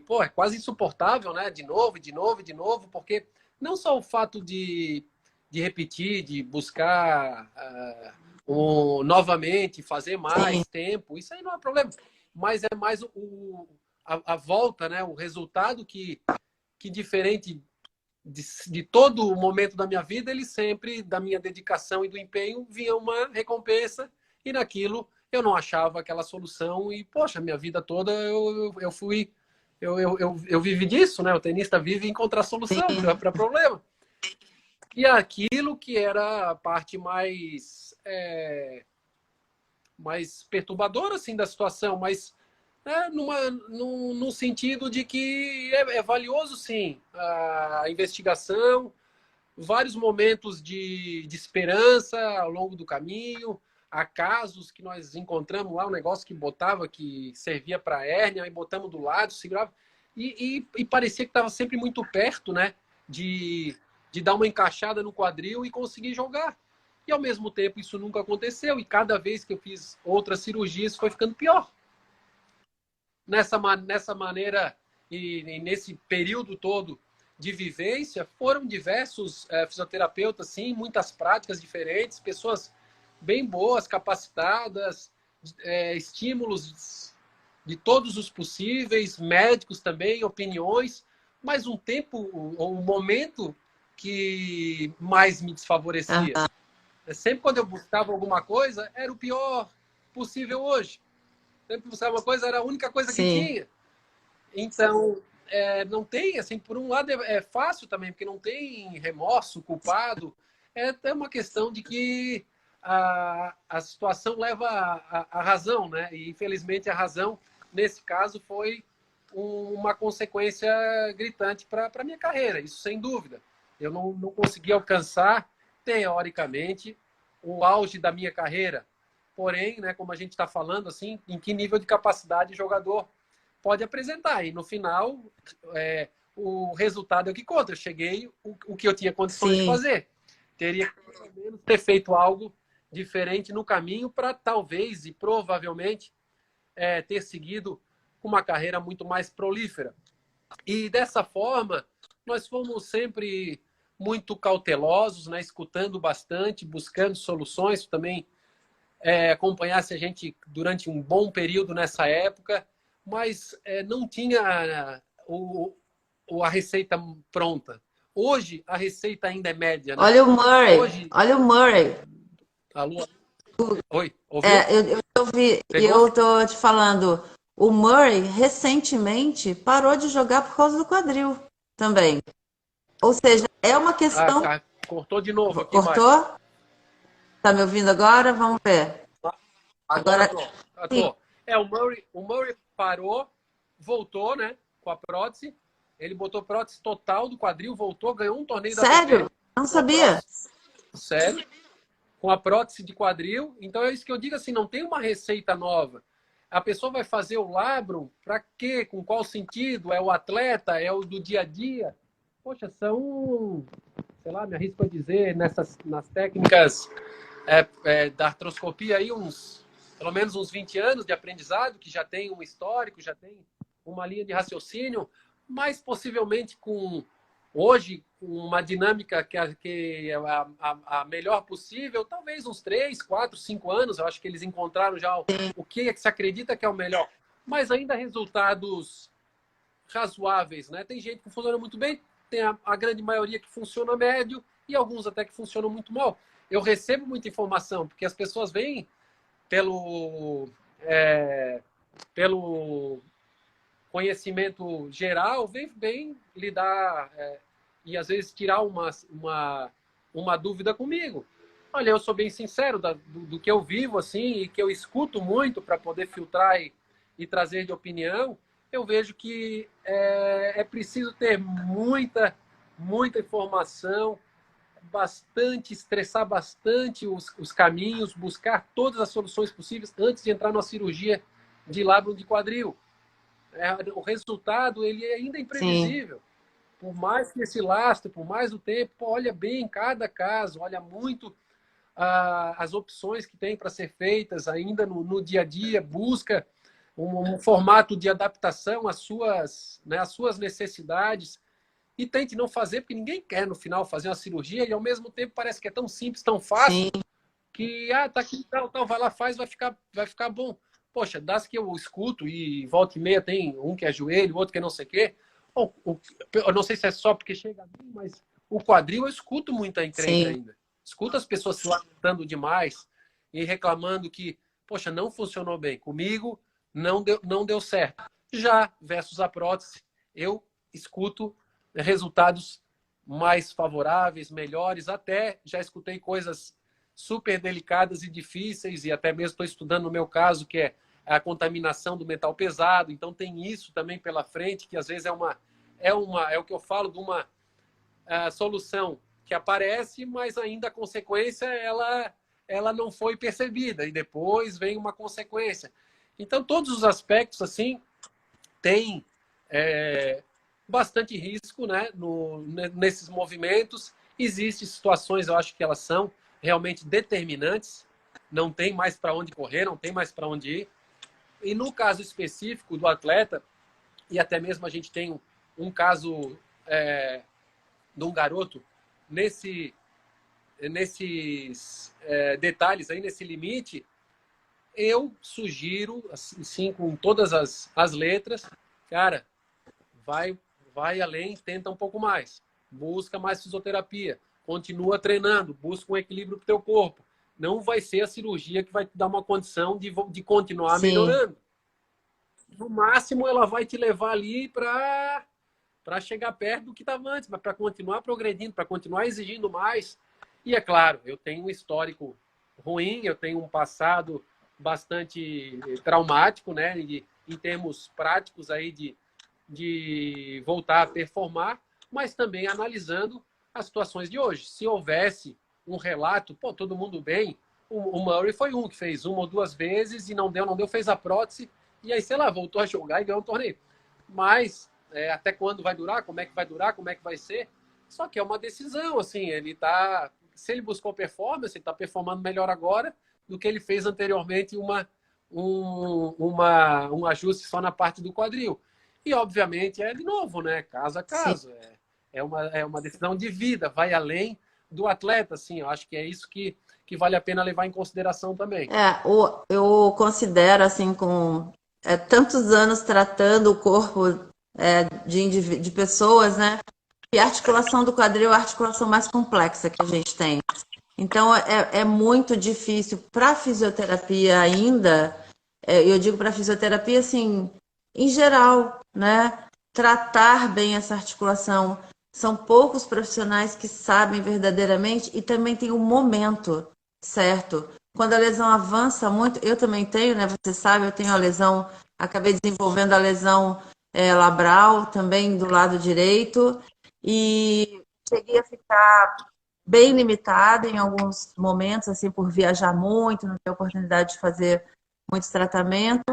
pô, é quase insuportável, né? De novo, de novo, de novo, porque não só o fato de repetir, de buscar novamente, fazer Sim, mais tempo, isso aí não é problema, mas é mais a volta, né? O resultado que diferente de todo o momento da minha vida, ele sempre, da minha dedicação e do empenho, vinha uma recompensa, e naquilo eu não achava aquela solução, e, poxa, minha vida toda eu fui. Eu vivi disso, né? O tenista vive em encontrar solução sim, para problema. E aquilo que era a parte mais perturbadora assim, da situação, mas num sentido de que é valioso, sim, a investigação, vários momentos de esperança ao longo do caminho. Há casos que nós encontramos lá, um negócio que botava, que servia para hérnia, e botamos do lado, segurava, e parecia que estava sempre muito perto, né? De dar uma encaixada no quadril e conseguir jogar. E ao mesmo tempo isso nunca aconteceu, e cada vez que eu fiz outras cirurgias foi ficando pior. Nessa maneira e nesse período todo de vivência, foram diversos fisioterapeutas, sim, muitas práticas diferentes, pessoas bem boas, capacitadas, estímulos de todos os possíveis, médicos também, opiniões, mas um tempo, ou um momento que mais me desfavorecia. aham, Sempre quando eu buscava alguma coisa, era o pior possível hoje. Sempre buscava uma coisa, era a única coisa que sim, tinha. Então, não tem, assim, por um lado é fácil também, porque não tem remorso, culpado. É até uma questão de que a situação leva à razão, né? E infelizmente a razão, nesse caso, foi uma consequência gritante para a minha carreira, isso sem dúvida. Eu não consegui alcançar, teoricamente, o auge da minha carreira. Porém, né, como a gente está falando, assim, em que nível de capacidade o jogador pode apresentar. E no final, o resultado é o que conta. Eu cheguei o que eu tinha condições de sim. fazer. Teria que, pelo menos, ter feito algo diferente no caminho para talvez e provavelmente ter seguido uma carreira muito mais prolífera. E dessa forma, nós fomos sempre muito cautelosos, né, escutando bastante, buscando soluções. Também acompanhasse a gente durante um bom período nessa época, mas não tinha a receita pronta. Hoje, a receita ainda é média, né? Olha o Murray, Hoje, olha o Murray. alô? Oi, ouviu? Eu Pegou? tô te falando, o Murray recentemente parou de jogar por causa do quadril também. Ou seja, é uma questão. Cortou de novo aqui, Mari. Cortou? Tá me ouvindo agora? Vamos ver. Agora Agora, tô. sim. Tô. O Murray parou, voltou, né? Com a prótese. Ele botou prótese total do quadril, voltou, ganhou um torneio da ATP Sério? Não com a sabia. prótese. Sério? com a prótese de quadril. Então é isso que eu digo assim, não tem uma receita nova. A pessoa vai fazer o labrum para quê? Com qual sentido? É o atleta? É o do dia a dia? Poxa, são, sei lá, me arrisco a dizer, nas técnicas da artroscopia aí, pelo menos uns 20 anos de aprendizado, que já tem um histórico, já tem uma linha de raciocínio, mas possivelmente hoje, com uma dinâmica que é a melhor possível, talvez uns 3, 4, 5 anos, eu acho que eles encontraram já o que é que se acredita que é o melhor. Mas ainda resultados razoáveis, né? Tem gente que funciona muito bem, tem a grande maioria que funciona médio e alguns até que funcionam muito mal. Eu recebo muita informação, porque as pessoas vêm pelo conhecimento geral, vem lidar e às vezes tirar uma dúvida comigo. Olha, eu sou bem sincero do que eu vivo assim e que eu escuto muito para poder filtrar e trazer de opinião. Eu vejo que é preciso ter muita informação, estressar bastante os caminhos, buscar todas as soluções possíveis antes de entrar numa cirurgia de labrum de quadril. O resultado ele é ainda imprevisível. Sim. Por mais que esse lastro, por mais o tempo, olha bem cada caso, olha muito as opções que tem para ser feitas ainda no dia a dia, busca um formato de adaptação às suas necessidades e tente não fazer, porque ninguém quer no final fazer uma cirurgia e ao mesmo tempo parece que é tão simples, tão fácil. Sim. Que tá aqui, tal, vai lá, faz, vai ficar bom. Poxa, das que eu escuto e volta e meia tem um que é joelho, outro que é não sei o quê. Eu não sei se é só porque chega a mim, mas o quadril eu escuto muita encrenca ainda. Escuto as pessoas se lamentando demais e reclamando que, poxa, não funcionou bem. Comigo não deu certo. Já versus a prótese, eu escuto resultados mais favoráveis, melhores. Até já escutei coisas super delicadas e difíceis, e até mesmo estou estudando no meu caso, que é a contaminação do metal pesado. Então tem isso também pela frente, que às vezes é o que eu falo de uma solução que aparece, mas ainda a consequência ela não foi percebida, e depois vem uma consequência. Então todos os aspectos assim têm bastante risco, né, nesses movimentos. Existem situações, eu acho que elas são realmente determinantes, não tem mais para onde correr, não tem mais para onde ir. E no caso específico do atleta, e até mesmo a gente tem um caso de um garoto nesses detalhes aí, nesse limite, eu sugiro, assim, com todas as letras, cara, vai além, tenta um pouco mais, busca mais fisioterapia, continua treinando, busca um equilíbrio para o teu corpo. Não vai ser a cirurgia que vai te dar uma condição de continuar melhorando. No máximo, ela vai te levar ali para chegar perto do que estava antes, mas para continuar progredindo, para continuar exigindo mais. E é claro, eu tenho um histórico ruim, eu tenho um passado bastante traumático, né, em termos práticos aí de voltar a performar, mas também analisando as situações de hoje. Se houvesse um relato, todo mundo bem, o Murray foi um que fez 1 ou 2 vezes e não deu, fez a prótese, e aí, sei lá, voltou a jogar e ganhou um torneio. Mas até quando vai durar, como é que vai durar, como é que vai ser? Só que é uma decisão, assim, se ele buscou performance, ele está performando melhor agora do que ele fez anteriormente um ajuste só na parte do quadril. E, obviamente, de novo, né? Caso a caso. É uma decisão de vida, vai além do atleta, assim. Eu acho que é isso que vale a pena levar em consideração também. Eu considero, assim, com tantos anos tratando o corpo de pessoas, né? E a articulação do quadril é a articulação mais complexa que a gente tem. Então, é muito difícil para a fisioterapia ainda, eu digo para a fisioterapia, assim, em geral, né? Tratar bem essa articulação. São poucos profissionais que sabem verdadeiramente e também tem um momento, certo? Quando a lesão avança muito, eu também tenho, né? Você sabe, eu tenho a lesão, acabei desenvolvendo a lesão labral também do lado direito e cheguei a ficar bem limitada em alguns momentos, assim, por viajar muito, não ter oportunidade de fazer muitos tratamentos,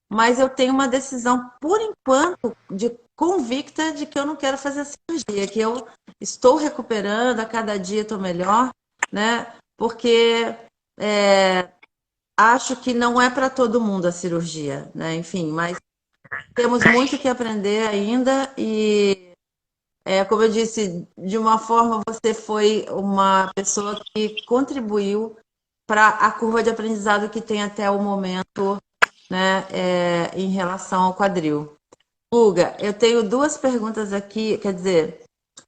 mas eu tenho uma decisão, por enquanto, de convicta de que eu não quero fazer a cirurgia, que eu estou recuperando, a cada dia estou melhor, né? Porque acho que não é para todo mundo a cirurgia, né? Enfim, mas temos muito que aprender ainda e, como eu disse, de uma forma você foi uma pessoa que contribuiu para a curva de aprendizado que tem até o momento, né, em relação ao quadril. Guga, eu tenho duas perguntas aqui, quer dizer,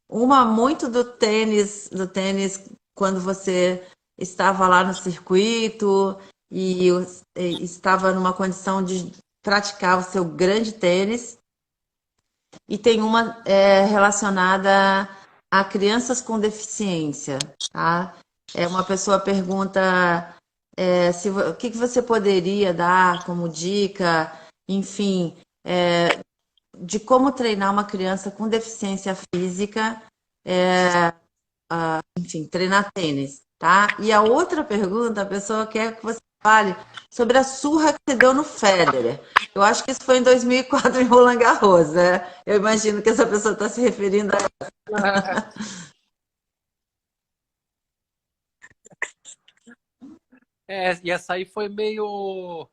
uma muito do tênis quando você estava lá no circuito e estava numa condição de praticar o seu grande tênis, e tem uma relacionada a crianças com deficiência, tá? Uma pessoa pergunta o que você poderia dar como dica, enfim, de como treinar uma criança com deficiência física, enfim, treinar tênis, tá? E a outra pergunta, a pessoa quer que você fale sobre a surra que você deu no Federer. Eu acho que isso foi em 2004 em Roland Garros, né? Eu imagino que essa pessoa está se referindo a... E essa aí foi meio.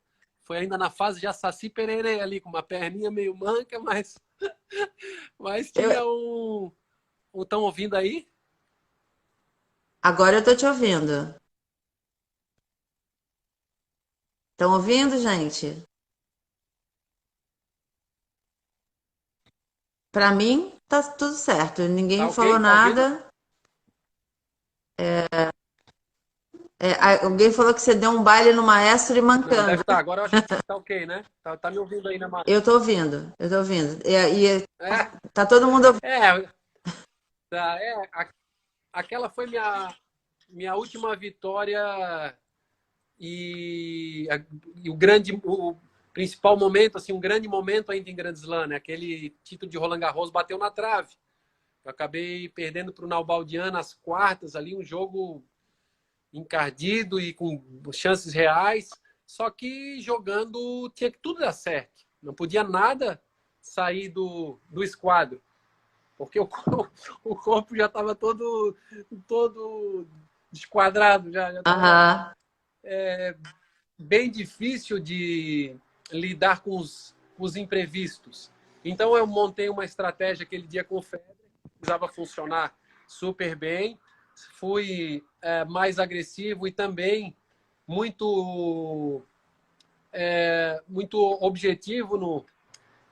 Foi ainda na fase de Saci Pererê ali, com uma perninha meio manca, mas Eu... tinha um. Estão ouvindo aí? Agora eu estou te ouvindo. Estão ouvindo, gente? Para mim, tá tudo certo. Tá Ninguém falou ok? Tá ouvindo? nada. Alguém falou que você deu um baile no maestro e Não, deve mancando. estar. Agora eu acho que tá ok, né? Tá me ouvindo aí, né, Márcia? Eu tô ouvindo, eu tô ouvindo. E É, tá todo mundo ouvindo. é, aquela foi minha última vitória e, e o principal momento, assim, um grande momento ainda em Grand Slam, né? Aquele título de Roland Garros bateu na trave. Eu acabei perdendo para o Nalbandian nas quartas ali, um jogo encardido e com chances reais, só que jogando tinha que tudo dar certo. Não podia nada sair do esquadro, porque o corpo já estava todo desquadrado, já estava Aham, bem difícil de lidar com os imprevistos. Então eu montei uma estratégia aquele dia com o Federer, precisava funcionar super bem, fui mais agressivo e também muito muito objetivo no.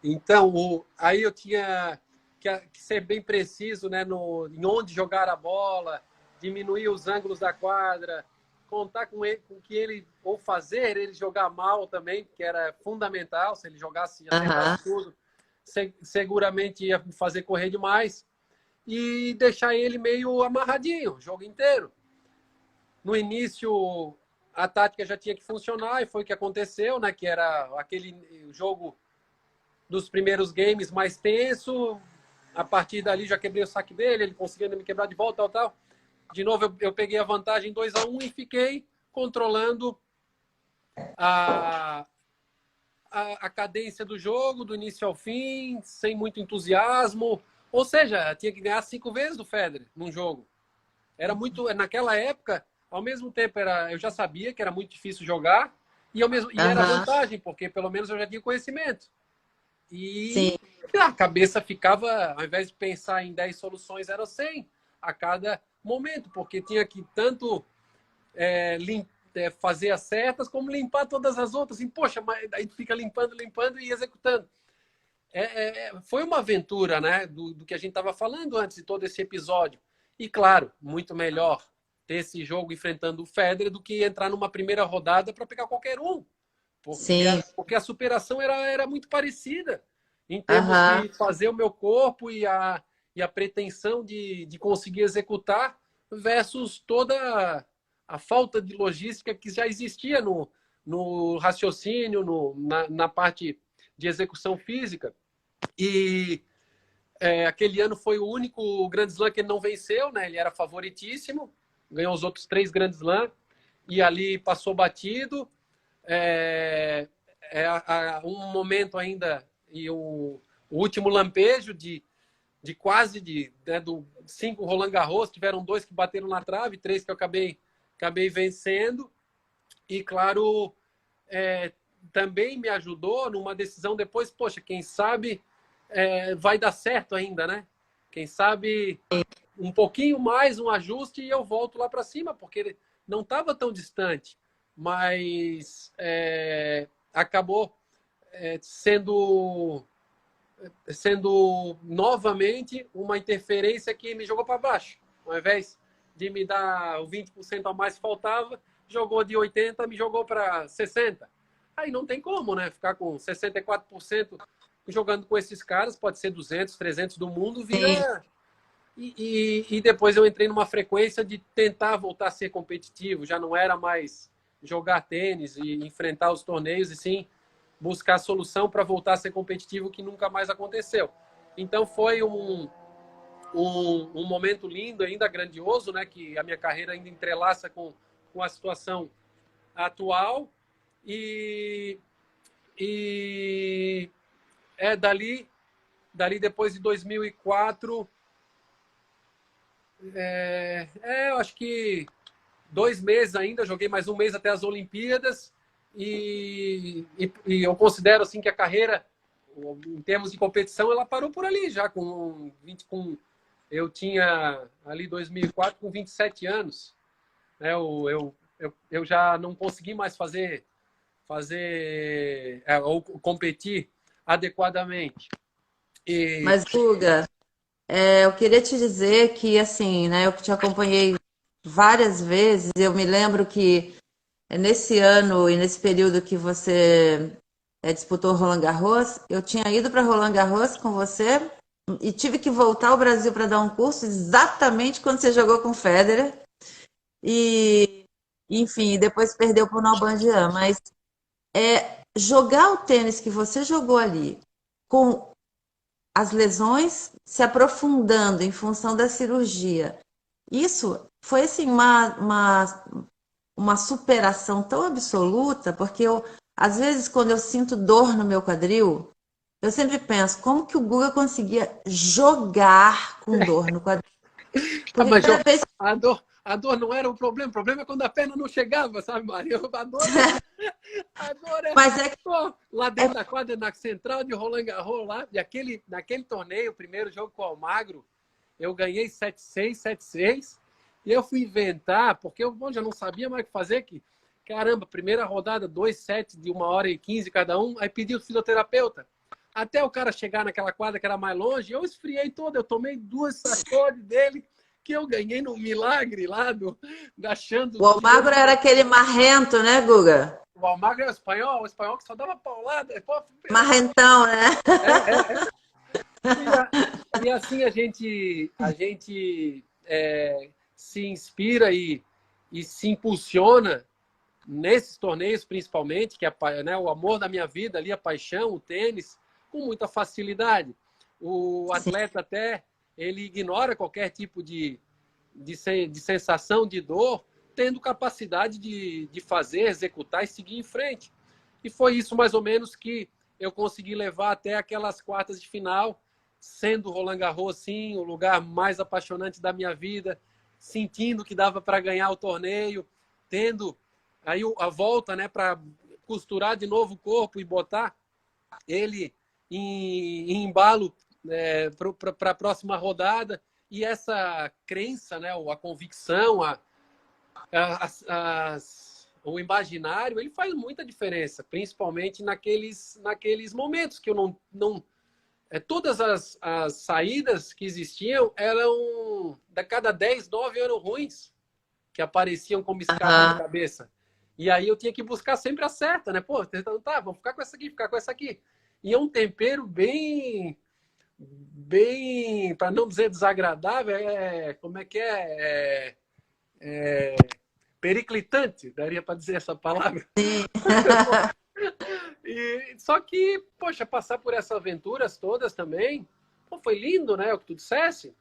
Então aí eu tinha que ser bem preciso, né, em onde jogar a bola, diminuir os ângulos da quadra, contar com ele, com que ele ou fazer ele jogar mal também, que era fundamental. Se ele jogasse, aham. acertasse tudo, seguramente ia fazer correr demais e deixar ele meio amarradinho o jogo inteiro. No início, a tática já tinha que funcionar e foi o que aconteceu, né? Que era aquele jogo dos primeiros games mais tenso. A partir dali já quebrei o saque dele, ele conseguindo me quebrar de volta, tal. De novo, eu peguei a vantagem 2-1 e fiquei controlando a, a cadência do jogo, do início ao fim, sem muito entusiasmo. Ou seja, tinha que ganhar 5 vezes do Federer num jogo. Era muito. Naquela época, ao mesmo tempo, eu já sabia que era muito difícil jogar, e era Aham, vantagem, porque pelo menos eu já tinha conhecimento. sim, E a cabeça ficava, ao invés de pensar em 10 soluções, era 100 a cada momento, porque tinha que tanto fazer as certas, como limpar todas as outras. E, poxa, mas aí fica limpando e executando. Foi uma aventura, né, do que a gente estava falando antes de todo esse episódio. E, claro, muito melhor ter esse jogo enfrentando o Federer do que entrar numa primeira rodada para pegar qualquer um. sim, Porque a superação era muito parecida em termos aham, de fazer o meu corpo e a pretensão de conseguir executar versus toda a falta de logística que já existia no raciocínio, na parte de execução física. E Aquele ano foi o único Grand Slam que ele não venceu, né? Ele era favoritíssimo, ganhou os outros 3 Grand Slam e ali passou batido. Um momento ainda e o último lampejo de quase do 5 Roland Garros, tiveram 2 que bateram na trave, 3 que eu acabei vencendo. E claro, também me ajudou numa decisão depois, poxa, quem sabe vai dar certo ainda, né? Quem sabe um pouquinho mais, um ajuste e eu volto lá para cima, porque não estava tão distante, mas acabou sendo novamente uma interferência que me jogou para baixo. Ao invés de me dar o 20% a mais que faltava, jogou de 80%, me jogou para 60%. Aí não tem como, né? Ficar com 64% jogando com esses caras, pode ser 200, 300 do mundo, vira... E depois eu entrei numa frequência de tentar voltar a ser competitivo. Já não era mais jogar tênis e enfrentar os torneios, e sim buscar solução para voltar a ser competitivo, que nunca mais aconteceu. Então foi um momento lindo, ainda grandioso, né? Que a minha carreira ainda entrelaça com a situação atual. E dali depois de 2004, eu acho que 2 meses ainda, joguei mais 1 mês até as Olimpíadas, e eu considero assim que a carreira, em termos de competição, ela parou por ali já, eu tinha ali 2004 com 27 anos, né? Eu já não consegui mais ou competir adequadamente. Mas, Guga, eu queria te dizer que, assim, né, eu te acompanhei várias vezes, eu me lembro que nesse ano e nesse período que você disputou Roland Garros, eu tinha ido para Roland Garros com você e tive que voltar ao Brasil para dar um curso exatamente quando você jogou com o Federer. E, enfim, depois perdeu para o Nalbandian. Mas jogar o tênis que você jogou ali, com as lesões se aprofundando em função da cirurgia, isso foi assim uma superação tão absoluta, porque às vezes, quando eu sinto dor no meu quadril, eu sempre penso, como que o Guga conseguia jogar com dor no quadril? Porque Mas cada vez... a dor não era o problema é quando a perna não chegava, sabe, Maria? A dor é... Mas é que... Pô, lá dentro da quadra, na central de Roland Garros, lá, e naquele torneio, o primeiro jogo com o Almagro, eu ganhei 7-6, 7-6, e eu fui inventar, porque eu já não sabia mais o que fazer, que, caramba, primeira rodada, 2 sets de 1h15 cada um, aí pedi o fisioterapeuta. Até o cara chegar naquela quadra que era mais longe, eu esfriei todo, eu tomei 2 sacodes dele, que eu ganhei no milagre lá, achando... O Almagro era aquele marrento, né, Guga? O Almagro é o espanhol que só dava paulada. Pô, marrentão, né? E assim a gente se inspira e se impulsiona nesses torneios, principalmente, que é, né, o amor da minha vida ali, a paixão, o tênis, com muita facilidade. O atleta até, ele ignora qualquer tipo de sensação de dor, tendo capacidade de fazer, executar e seguir em frente. E foi isso mais ou menos que eu consegui levar até aquelas quartas de final, sendo Roland Garros, sim, o lugar mais apaixonante da minha vida, sentindo que dava para ganhar o torneio, tendo aí a volta, né, para costurar de novo o corpo e botar ele em embalo para a próxima rodada. E essa crença, né, a convicção, o imaginário, ele faz muita diferença, principalmente naqueles momentos que eu não todas as saídas que existiam eram, de cada 10, 9 eram ruins, que apareciam como escada de cabeça. E aí eu tinha que buscar sempre a certa, né? Pô, então tá, vamos ficar com essa aqui, ficar com essa aqui. E é um tempero bem, para não dizer desagradável, como é que periclitante, daria para dizer essa palavra. Só que, poxa, passar por essas aventuras todas também Pô, foi lindo, né, o que tu dissesse.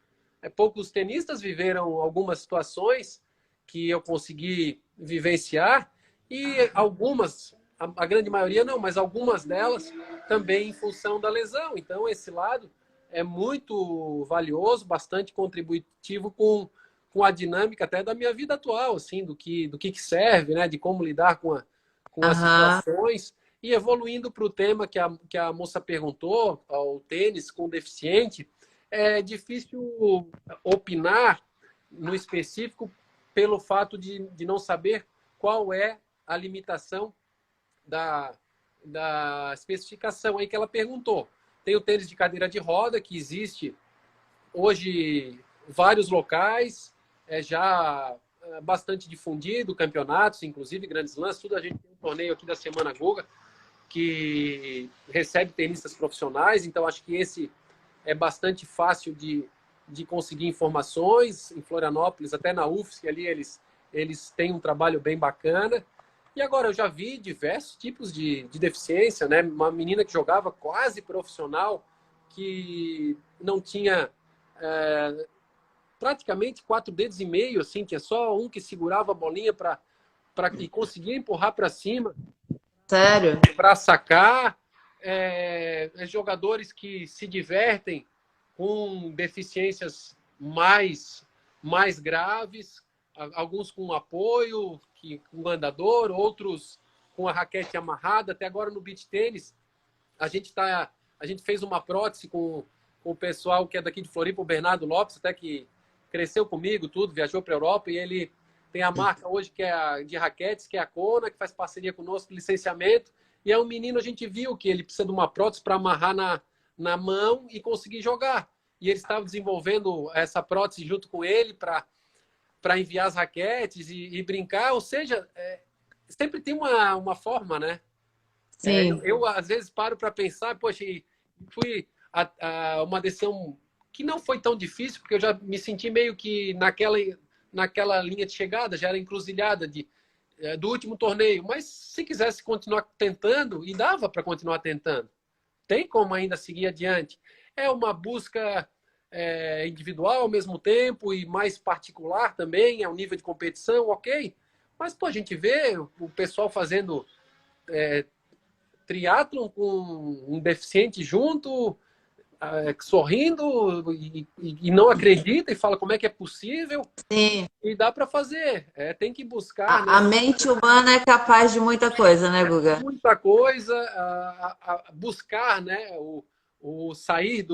Poucos tenistas viveram algumas situações que eu consegui vivenciar e algumas, a grande maioria não, mas algumas delas também em função da lesão. Então, esse lado é muito valioso, bastante contributivo com a dinâmica até da minha vida atual, assim, do que serve, né, de como lidar com as Aham. situações. E evoluindo para o tema que a moça perguntou, ao tênis com deficiente, é difícil opinar no específico pelo fato de não saber qual é a limitação da especificação aí que ela perguntou. Tem o tênis de cadeira de roda, que existe hoje vários locais, já bastante difundido, campeonatos, inclusive grandes lãs, tudo. A gente tem um torneio aqui da Semana Guga, que recebe tenistas profissionais, então acho que esse é bastante fácil de conseguir informações. Em Florianópolis, até na UFSC, ali eles têm um trabalho bem bacana. E agora eu já vi diversos tipos de deficiência, né? Uma menina que jogava quase profissional, que não tinha praticamente 4 dedos e meio, assim, tinha só um que segurava a bolinha para que conseguia empurrar para cima, Sério? para sacar. Jogadores que se divertem com deficiências mais graves, alguns com apoio, com andador, outros com a raquete amarrada. Até agora no beach tênis, a gente fez uma prótese com o pessoal que é daqui de Floripa, o Bernardo Lopes, até que cresceu comigo, tudo, viajou para a Europa, e ele tem a marca hoje que é de raquetes, que é a Kona, que faz parceria conosco, licenciamento. E é um menino, a gente viu que ele precisa de uma prótese para amarrar na mão e conseguir jogar. E ele estava desenvolvendo essa prótese junto com ele para enviar as raquetes e brincar. Ou seja, sempre tem uma forma, né? Sim. Eu, às vezes, paro para pensar, poxa, fui uma decisão que não foi tão difícil, porque eu já me senti meio que naquela linha de chegada, já era encruzilhada do último torneio. Mas se quisesse continuar tentando, e dava para continuar tentando, tem como ainda seguir adiante. É uma busca individual ao mesmo tempo e mais particular também, é um nível de competição, ok. Mas, pô, a gente vê o pessoal fazendo triatlon com um deficiente junto, sorrindo e não acredita e fala como é que é possível. Sim. E dá para fazer. Tem que buscar, A né? mente humana é capaz de muita coisa, né, Guga? Muita coisa, buscar, né? O sair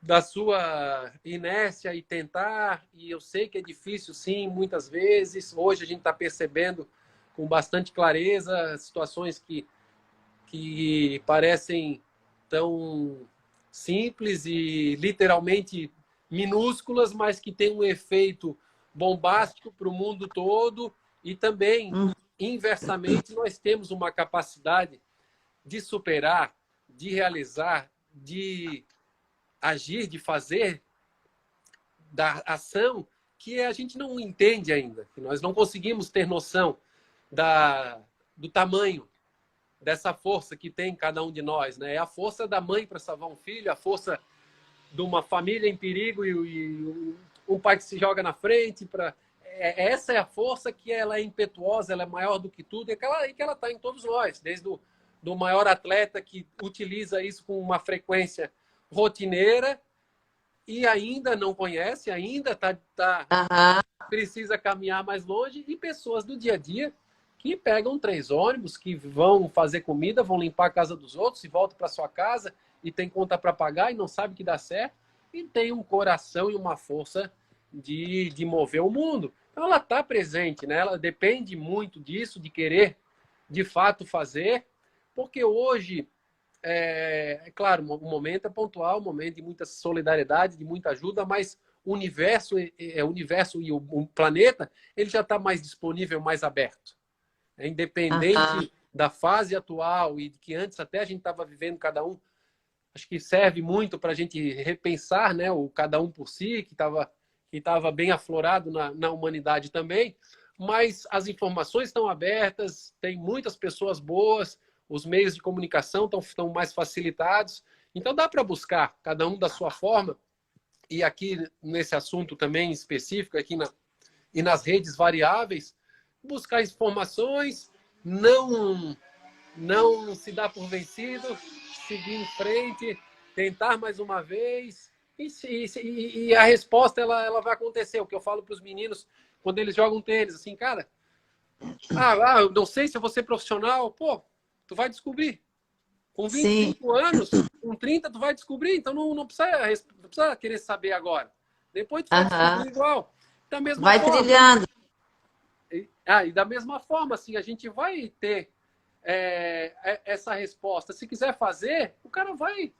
da sua inércia e tentar. E eu sei que é difícil, sim, muitas vezes. Hoje a gente está percebendo com bastante clareza situações que parecem tão simples e literalmente minúsculas, mas que têm um efeito bombástico para o mundo todo. E também, inversamente, nós temos uma capacidade de superar, de realizar, de agir, de fazer, da ação, que a gente não entende ainda, que nós não conseguimos ter noção do tamanho dessa força que tem cada um de nós, né? É a força da mãe para salvar um filho, a força de uma família em perigo e um pai que se joga na frente para essa é a força que ela é impetuosa, ela é maior do que tudo, e que ela está em todos nós, desde do maior atleta que utiliza isso com uma frequência rotineira e ainda não conhece, ainda precisa caminhar mais longe, e pessoas do dia a dia que pegam 3 ônibus, que vão fazer comida, vão limpar a casa dos outros e voltam para sua casa e tem conta para pagar e não sabe que dá certo, e tem um coração e uma força de mover o mundo. Então ela está presente, né? Ela depende muito disso, de querer de fato fazer, porque hoje, claro, o momento é pontual, um momento de muita solidariedade, de muita ajuda, mas o universo e o planeta, ele já está mais disponível, mais aberto. Independente da fase atual e de que antes até a gente estava vivendo cada um, acho que serve muito para a gente repensar, né, o cada um por si, que estava bem aflorado na humanidade também, mas as informações estão abertas, tem muitas pessoas boas, os meios de comunicação estão mais facilitados, Então dá para buscar, cada um da sua forma, e aqui nesse assunto também específico, aqui e nas redes variáveis, buscar informações, não se dar por vencido, seguir em frente, tentar mais uma vez, e a resposta ela vai acontecer. O que eu falo para os meninos quando eles jogam tênis, assim, cara, eu não sei se eu vou ser profissional, pô, tu vai descobrir. Com 25 anos, com 30, tu vai descobrir, então não precisa querer saber agora. Depois tu vai descobrir igual. Da mesma vai forma, trilhando. E da mesma forma, assim, a gente vai ter essa resposta. Se quiser fazer, o cara vai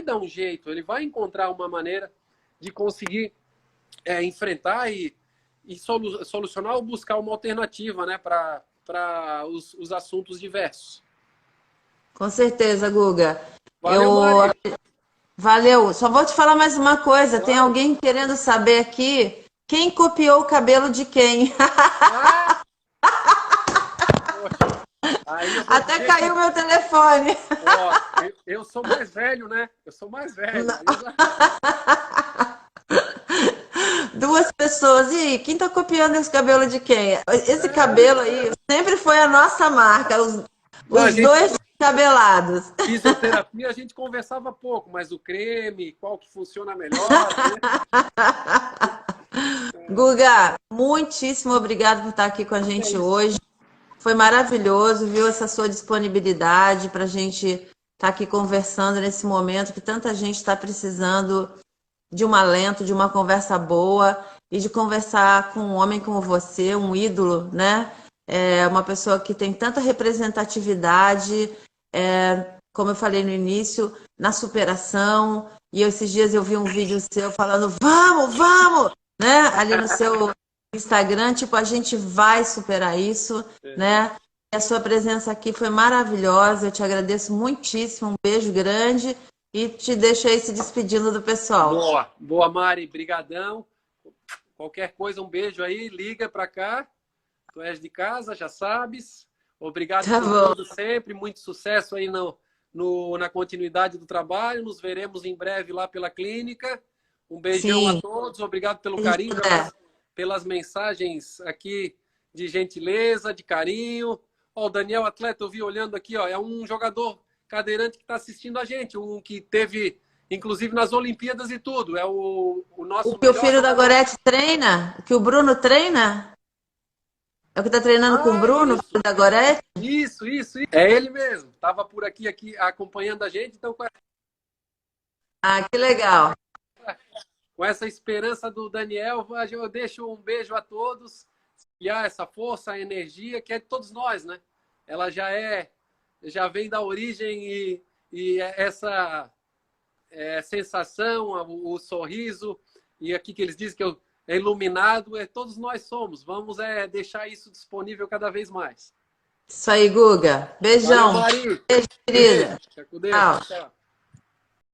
dar um jeito, ele vai encontrar uma maneira de conseguir enfrentar e solucionar ou buscar uma alternativa, né, para os assuntos diversos. Com certeza, Guga. Valeu, Mari. Valeu. Só vou te falar mais uma coisa. Claro. Tem alguém querendo saber aqui quem copiou o cabelo de quem. Poxa, até caiu meu telefone. Ó, eu sou mais velho, né? Eu sou mais velho. Duas pessoas. E aí, quem tá copiando esse cabelo de quem? Esse cabelo aí sempre foi a nossa marca. Os dois cabelados. Fisioterapia a gente conversava pouco, mas o creme, qual que funciona melhor, né? Guga, muitíssimo obrigado por estar aqui com a gente hoje. Foi maravilhoso, viu, essa sua disponibilidade para a gente estar aqui conversando nesse momento que tanta gente está precisando de um alento, de uma conversa boa e de conversar com um homem como você, um ídolo, né? Uma pessoa que tem tanta representatividade, como eu falei no início, na superação. E esses dias eu vi um vídeo seu falando, vamos, né? Ali no seu Instagram, tipo, a gente vai superar isso, né? E a sua presença aqui foi maravilhosa, eu te agradeço muitíssimo, um beijo grande e te deixo aí se despedindo do pessoal. Boa, Mari, brigadão. Qualquer coisa, um beijo aí, liga pra cá. Tu és de casa, já sabes. Obrigado por tudo sempre, muito sucesso aí na continuidade do trabalho. Nos veremos em breve lá pela clínica. Um beijão a todos, obrigado pelo carinho, pelas mensagens aqui de gentileza, de carinho. Ó, o Daniel Atleta, eu vi olhando aqui, ó, é um jogador cadeirante que está assistindo a gente, um que teve, inclusive, nas Olimpíadas e tudo. É o nosso. O que o filho da Gorete treina? O que o Bruno treina? É o que está treinando com o Bruno, o filho da Gorete? Isso. É ele mesmo. Estava por aqui acompanhando a gente, então. Que legal. Com essa esperança do Daniel, eu deixo um beijo a todos e essa força, a energia que é de todos nós, né? Ela já vem da origem e essa sensação, o sorriso e aqui que eles dizem que é iluminado, todos nós somos. Vamos deixar isso disponível cada vez mais. Isso aí, Guga. Beijão. Valeu, Mari. Beijo, querida. Beijo. Tchau.